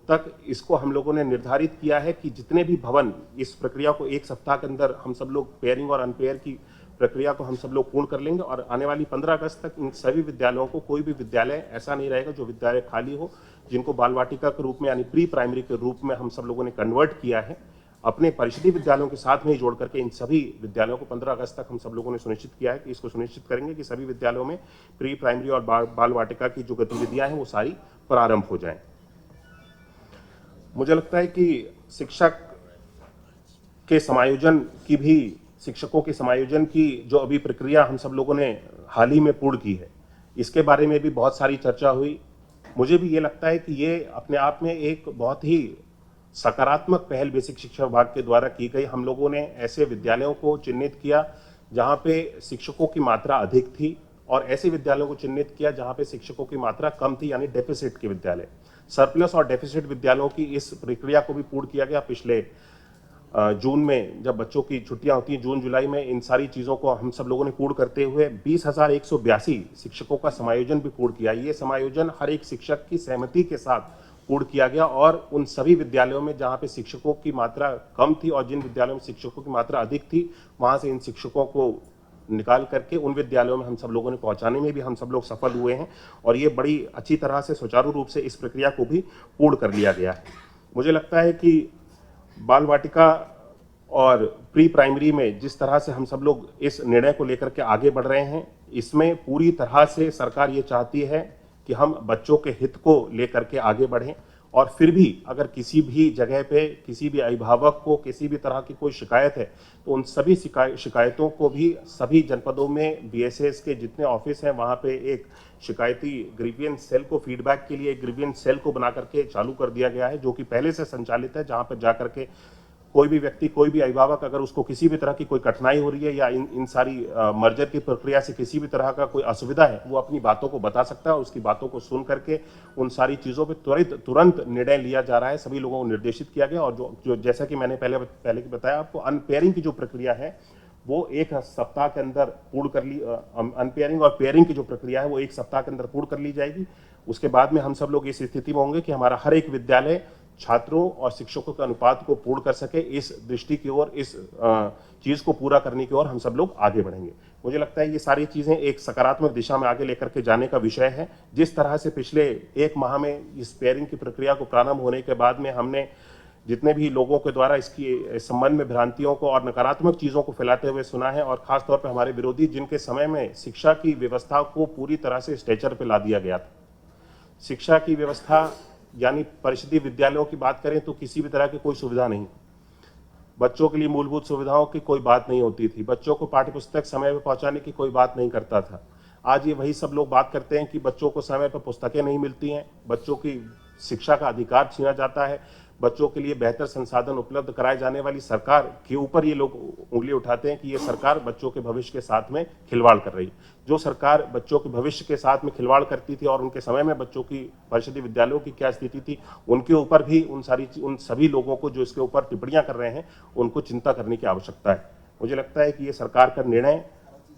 तक इसको हम लोगों ने निर्धारित किया है कि जितने भी भवन इस प्रक्रिया को 1 सप्ताह के अंदर हम सब लोग पेयरिंग और अनपेयर की प्रक्रिया को हम सब लोग पूर्ण कर लेंगे और आने वाली 15 अगस्त तक इन सभी विद्यालयों को, कोई भी विद्यालय ऐसा नहीं रहेगा जो विद्यालय खाली हो, जिनको बाल वाटिका के रूप में यानी प्री प्राइमरी के रूप में हम सब लोगों ने कन्वर्ट किया है, अपने परिषदीय विद्यालयों के साथ में ही जोड़ करके इन सभी विद्यालयों को 15 अगस्त तक हम सब लोगों ने सुनिश्चित किया है कि इसको सुनिश्चित करेंगे कि सभी विद्यालयों में प्री प्राइमरी और बाल वाटिका की जो गतिविधियां हैं वो सारी प्रारंभ हो जाएं। मुझे लगता है कि शिक्षक के समायोजन की भी, शिक्षकों के समायोजन की जो अभी प्रक्रिया हम सब लोगों ने हाल ही में पूर्ण की है, इसके बारे में भी बहुत सारी चर्चा हुई। मुझे भी ये लगता है कि ये अपने आप में एक बहुत ही सकारात्मक पहल बेसिक शिक्षा विभाग के द्वारा की गई। हम लोगों ने ऐसे विद्यालयों को चिन्हित किया जहाँ पे शिक्षकों की मात्रा अधिक थी और ऐसे विद्यालयों को चिन्हित किया जहाँ पे शिक्षकों की मात्रा कम थी, यानी डेफिसिट के विद्यालय। सरप्लस और डेफिसिट विद्यालयों की इस प्रक्रिया को भी पूर्ण किया गया। पिछले जून में जब बच्चों की छुट्टियां होती हैं, जून जुलाई में, इन सारी चीज़ों को हम सब लोगों ने पूर्ण करते हुए 20,182 शिक्षकों का समायोजन भी पूर्ण किया। ये समायोजन हर एक शिक्षक की सहमति के साथ पूर्ण किया गया और उन सभी विद्यालयों में जहां पे शिक्षकों की मात्रा कम थी और जिन विद्यालयों में शिक्षकों की मात्रा अधिक थी, वहां से इन शिक्षकों को निकाल करके उन विद्यालयों में हम सब लोगों ने पहुंचाने में भी हम सब लोग सफल हुए हैं और ये बड़ी अच्छी तरह से सुचारू रूप से इस प्रक्रिया को भी पूर्ण कर लिया गया है। मुझे लगता है कि बाल वाटिका और प्री प्राइमरी में जिस तरह से हम सब लोग इस निर्णय को लेकर के आगे बढ़ रहे हैं, इसमें पूरी तरह से सरकार ये चाहती है कि हम बच्चों के हित को लेकर के आगे बढ़ें और फिर भी अगर किसी भी जगह पे किसी भी अभिभावक को किसी भी तरह की कोई शिकायत है तो उन सभी शिकायतों को भी सभी जनपदों में बीएसएस के जितने ऑफिस हैं वहाँ पे एक शिकायती ग्रीवियंस सेल को फीडबैक के लिए एक ग्रीवियंस सेल को बना करके चालू कर दिया गया है, जो कि पहले से संचालित है, जहाँ पर जा करके कोई भी व्यक्ति कोई भी अभिभावक अगर उसको किसी भी तरह की कोई कठिनाई हो रही है या इन सारी मर्जर की प्रक्रिया से किसी भी तरह का कोई असुविधा है, वो अपनी बातों को बता सकता है और उसकी बातों को सुन करके उन सारी चीज़ों पे तुरंत निर्णय लिया जा रहा है। सभी लोगों को निर्देशित किया गया और जो जैसा कि मैंने पहले की बताया आपको, अनपेयरिंग की जो प्रक्रिया है वो 1 सप्ताह के अंदर पूर्ण कर ली, अनपेयरिंग और पेयरिंग की जो प्रक्रिया है वो 1 सप्ताह के अंदर पूर्ण कर ली जाएगी। उसके बाद में हम सब लोग इस स्थिति में होंगे कि हमारा हर एक विद्यालय छात्रों और शिक्षकों के अनुपात को पूर्ण कर सके। इस दृष्टि की ओर, इस चीज को पूरा करने की ओर हम सब लोग आगे बढ़ेंगे। मुझे लगता है ये सारी चीजें एक सकारात्मक दिशा में आगे लेकर के जाने का विषय है। जिस तरह से पिछले 1 माह में इस पेयरिंग की प्रक्रिया को प्रारंभ होने के बाद में हमने जितने भी लोगों के द्वारा इसकी संबंध में भ्रांतियों को और नकारात्मक चीजों को फैलाते हुए सुना है और खासतौर पर हमारे विरोधी जिनके समय में शिक्षा की व्यवस्था को पूरी तरह से स्ट्रेचर पर ला दिया गया था। शिक्षा की व्यवस्था यानी परिषदीय विद्यालयों की बात करें तो किसी भी तरह की कोई सुविधा नहीं, बच्चों के लिए मूलभूत सुविधाओं की कोई बात नहीं होती थी, बच्चों को पाठ्यपुस्तक समय पर पहुंचाने की कोई बात नहीं करता था। आज ये वही सब लोग बात करते हैं कि बच्चों को समय पर पुस्तकें नहीं मिलती हैं, बच्चों की शिक्षा का अधिकार छीना जाता है, बच्चों के लिए बेहतर संसाधन उपलब्ध कराए जाने वाली सरकार के ऊपर ये लोग उंगली उठाते हैं कि ये सरकार बच्चों के भविष्य के साथ में खिलवाड़ कर रही है। जो सरकार बच्चों के भविष्य के साथ में खिलवाड़ करती थी और उनके समय में बच्चों की परिषदीय विद्यालयों की क्या स्थिति थी, उनके ऊपर भी उन सभी लोगों को जो इसके ऊपर टिप्पणियां कर रहे हैं उनको चिंता करने की आवश्यकता है। मुझे लगता है कि ये सरकार का निर्णय,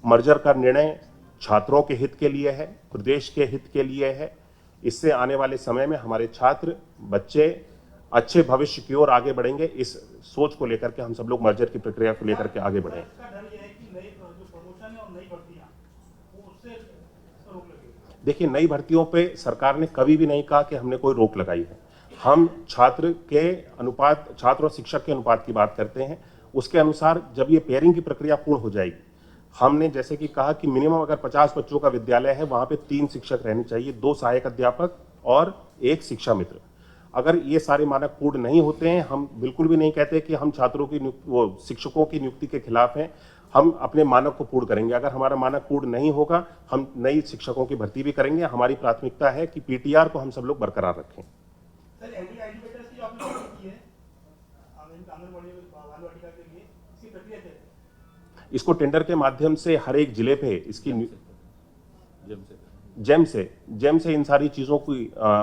मर्जर का निर्णय छात्रों के हित के लिए है, प्रदेश के हित के लिए है। इससे आने वाले समय में हमारे छात्र बच्चे अच्छे भविष्य की ओर आगे बढ़ेंगे। इस सोच को लेकर के हम सब लोग मर्जर की प्रक्रिया को लेकर के आगे बढ़े। देखिए, नई भर्तियों पे सरकार ने कभी भी नहीं कहा कि हमने कोई रोक लगाई है। हम छात्र और शिक्षक के अनुपात की बात करते हैं। उसके अनुसार जब ये पेयरिंग की प्रक्रिया पूर्ण हो जाएगी, हमने जैसे कि कहा कि मिनिमम अगर 50 बच्चों का विद्यालय है, वहां पे 3 शिक्षक रहने चाहिए, 2 सहायक अध्यापक और 1 शिक्षा मित्र। अगर ये सारे मानक पूर्ण नहीं होते हैं, हम बिल्कुल भी नहीं कहते कि हम छात्रों की शिक्षकों की नियुक्ति के खिलाफ हैं, हम अपने मानक को पूर्ण करेंगे। अगर हमारा मानक पूर्ण नहीं होगा, हम नई शिक्षकों की भर्ती भी करेंगे। हमारी प्राथमिकता है कि पीटीआर को हम सब लोग बरकरार रखें। सर, एजुकेटर्स की आपने बात की है आंगनबाड़ी बाल वाटिका के लिए, इसकी प्रक्रिया क्या है? इसको टेंडर के माध्यम से हर एक जिले पे इसकी जेम से इन सारी चीज़ों की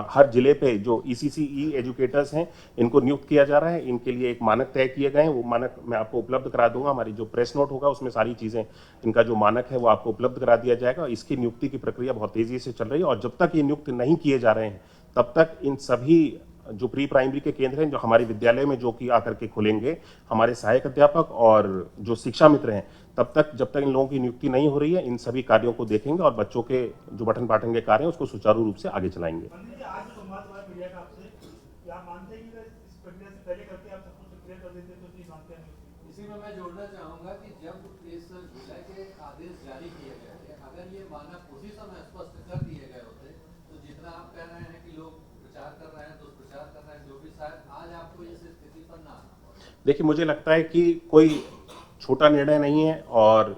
हर जिले पे जो ECCE एजुकेटर्स हैं इनको नियुक्त किया जा रहा है। इनके लिए एक मानक तय किए गए हैं, वो मानक मैं आपको उपलब्ध करा दूंगा। हमारी जो प्रेस नोट होगा उसमें सारी चीज़ें, इनका जो मानक है वो आपको उपलब्ध करा दिया जाएगा। इसकी नियुक्ति की प्रक्रिया बहुत तेज़ी से चल रही है और जब तक ये नियुक्त नहीं किए जा रहे हैं तब तक इन सभी जो प्री प्राइमरी के केंद्र हैं, जो हमारे विद्यालय में जो कि आकर के खुलेंगे, हमारे सहायक अध्यापक और जो शिक्षा मित्र हैं, तब तक जब तक इन लोगों की नियुक्ति नहीं हो रही है, इन सभी कार्यों को देखेंगे और बच्चों के जो पठन पाठन के कार्य हैं उसको सुचारू रूप से आगे चलाएंगे। आज जो संवाद हुआ मीडिया का आपसे, क्या आप मानते हैं कि इस प्रक्रिया से पहले करके आप सब कुछ क्लियर कर देते तो चीज मानते हैं? इसी में मैं जोड़ना चाहूंगा कि जब इस जुलाई के आदेश जारी किए गए थे, अगर ये मानक उसी समय स्पष्ट कर दिए गए होते तो जितना आप कह रहे हैं कि लोग प्रचार कर रहे हैं, दुष्प्रचार कर रहे हैं, जो भी, शायद आज आपको इस स्थिति पर ना आना। देखिए, मुझे लगता है कि कोई छोटा निर्णय नहीं है और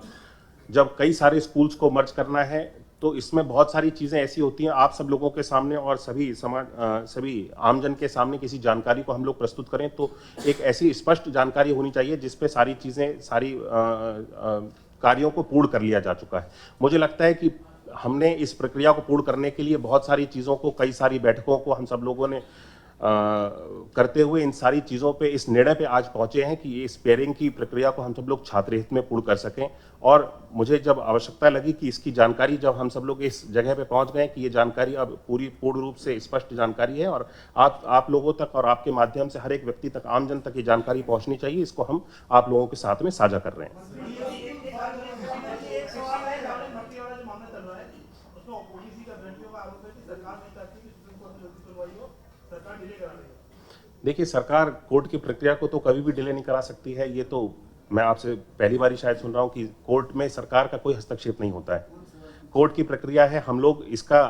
जब कई सारे स्कूल्स को मर्ज करना है तो इसमें बहुत सारी चीज़ें ऐसी होती हैं। आप सब लोगों के सामने और सभी आमजन के सामने किसी जानकारी को हम लोग प्रस्तुत करें तो एक ऐसी स्पष्ट जानकारी होनी चाहिए जिस पे सारी चीज़ें, सारी कार्यों को पूर्ण कर लिया जा चुका है। मुझे लगता है कि हमने इस प्रक्रिया को पूर्ण करने के लिए बहुत सारी चीज़ों को, कई सारी बैठकों को हम सब लोगों ने करते हुए इन सारी चीज़ों पे इस निर्णय पे आज पहुंचे हैं कि ये स्पेयरिंग की प्रक्रिया को हम सब लोग छात्र हित में पूर्ण कर सकें। और मुझे जब आवश्यकता लगी कि इसकी जानकारी, जब हम सब लोग इस जगह पे पहुंच गए कि ये जानकारी अब पूर्ण रूप से स्पष्ट जानकारी है और आप लोगों तक और आपके माध्यम से हर एक व्यक्ति तक, आमजन तक ये जानकारी पहुंचनी चाहिए, इसको हम आप लोगों के साथ में साझा कर रहे हैं। एक सवाल है, भर्ती वाला जो मामला चल रहा है, उसमें ओबीसी का ग्रंथियों का आरोप है कि सरकार नहीं चाहती कि सुप्रीम कोर्ट में जल्दी सुनवाई हो, सरकार डिले करा रही है। देखिए, सरकार कोर्ट की प्रक्रिया को तो कभी भी डिले नहीं करा सकती है। ये तो मैं आपसे पहली बार शायद सुन रहा हूँ कि कोर्ट में सरकार का कोई हस्तक्षेप नहीं होता है। कोर्ट की प्रक्रिया है, हम लोग इसका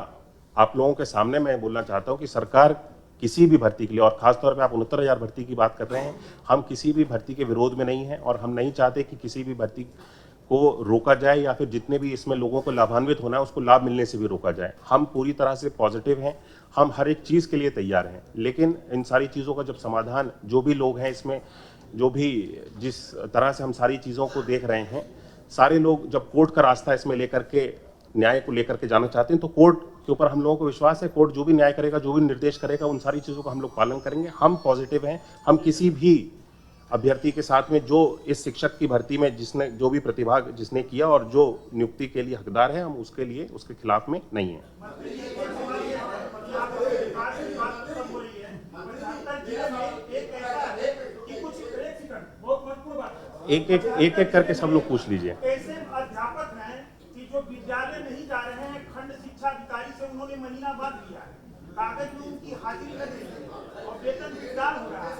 आप लोगों के सामने मैं बोलना चाहता हूँ कि सरकार किसी भी भर्ती के लिए, और खासतौर पे आप 69,000 भर्ती की बात कर रहे हैं, हम किसी भी भर्ती के विरोध में नहीं हैं और हम नहीं चाहते कि किसी भी भर्ती को रोका जाए या फिर जितने भी इसमें लोगों को लाभान्वित होना है उसको लाभ मिलने से भी रोका जाए। हम पूरी तरह से पॉजिटिव हैं, हम हर एक चीज़ के लिए तैयार हैं, लेकिन इन सारी चीज़ों का जब समाधान, जो भी लोग हैं इसमें, जो भी जिस तरह से हम सारी चीज़ों को देख रहे हैं, सारे लोग जब कोर्ट का रास्ता इसमें लेकर के, न्याय को लेकर के जाना चाहते हैं, तो कोर्ट के ऊपर हम लोगों को विश्वास है। कोर्ट जो भी न्याय करेगा, जो भी निर्देश करेगा, उन सारी चीज़ों का हम लोग पालन करेंगे। हम पॉजिटिव हैं। हम किसी भी अभ्यर्थी के साथ में, जो इस शिक्षक की भर्ती में जिसने जो भी प्रतिभाग जिसने किया और जो नियुक्ति के लिए हकदार है, हम उसके लिए उसके खिलाफ में नहीं है। एक एक करके सब लोग पूछ लीजिए। ऐसे अध्यापक हैं कि जो विद्यालय नहीं जा रहे हैं, खंड शिक्षा अधिकारी से उन्होंने महीना बाद लिया है, कागज में उनकी हाजिरी लगी है और वेतन भुगतान हो रहा है।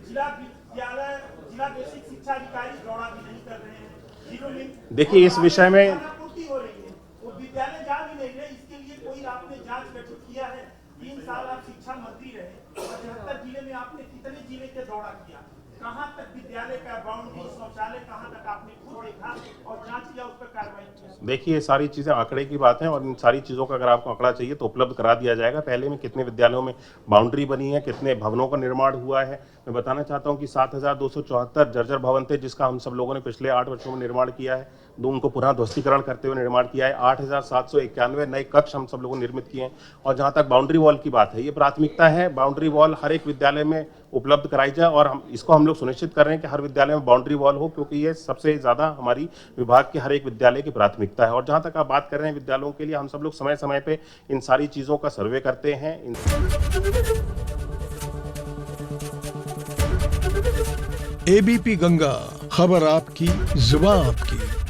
जिला बेसिक शिक्षा अधिकारी दौरा भी नहीं कर रहे हैं। देखिए, इस विषय में पूर्ति हो रही है, वो विद्यालय जा भी नहीं रहे। इसके लिए कोई आपने जांच गठित किया है? 3 साल आप शिक्षा मंत्री रहे, 75 जिले में आपने कितने जिले के दौरा किया? कहां तक विद्यालय का बाउंड्री, शौचालय कहां तक आपने खुद देखा और जांच किया, उस पर कार्रवाई किया? देखिए, ये सारी चीज़ें आंकड़े की बात है और इन सारी चीज़ों का अगर आपको आंकड़ा चाहिए तो उपलब्ध करा दिया जाएगा। पहले में कितने विद्यालयों में बाउंड्री बनी है, कितने भवनों का निर्माण हुआ है। मैं बताना चाहता हूं कि 7,274 जर्जर भवन थे, जिसका हम सब लोगों ने पिछले 8 वर्षों में निर्माण किया है। उनको पुनः ध्वस्तीकरण करते हुए निर्माण किया है। 8,791 नए कक्ष हम सब लोगों ने निर्मित किए हैं। और जहां तक बाउंड्री वॉल की बात है, ये प्राथमिकता है, बाउंड्री वॉल हर एक विद्यालय में उपलब्ध कराई जाए और हम लोग सुनिश्चित कर रहे हैं कि हर विद्यालय में बाउंड्री वॉल हो, क्योंकि ये सबसे ज़्यादा हमारी विभाग के हर एक विद्यालय की प्राथमिकता है। और जहाँ तक आप बात कर रहे हैं विद्यालयों के लिए, हम सब लोग समय समय पे इन सारी चीज़ों का सर्वे करते हैं। एबीपी गंगा, खबर आपकी, जुबान आपकी।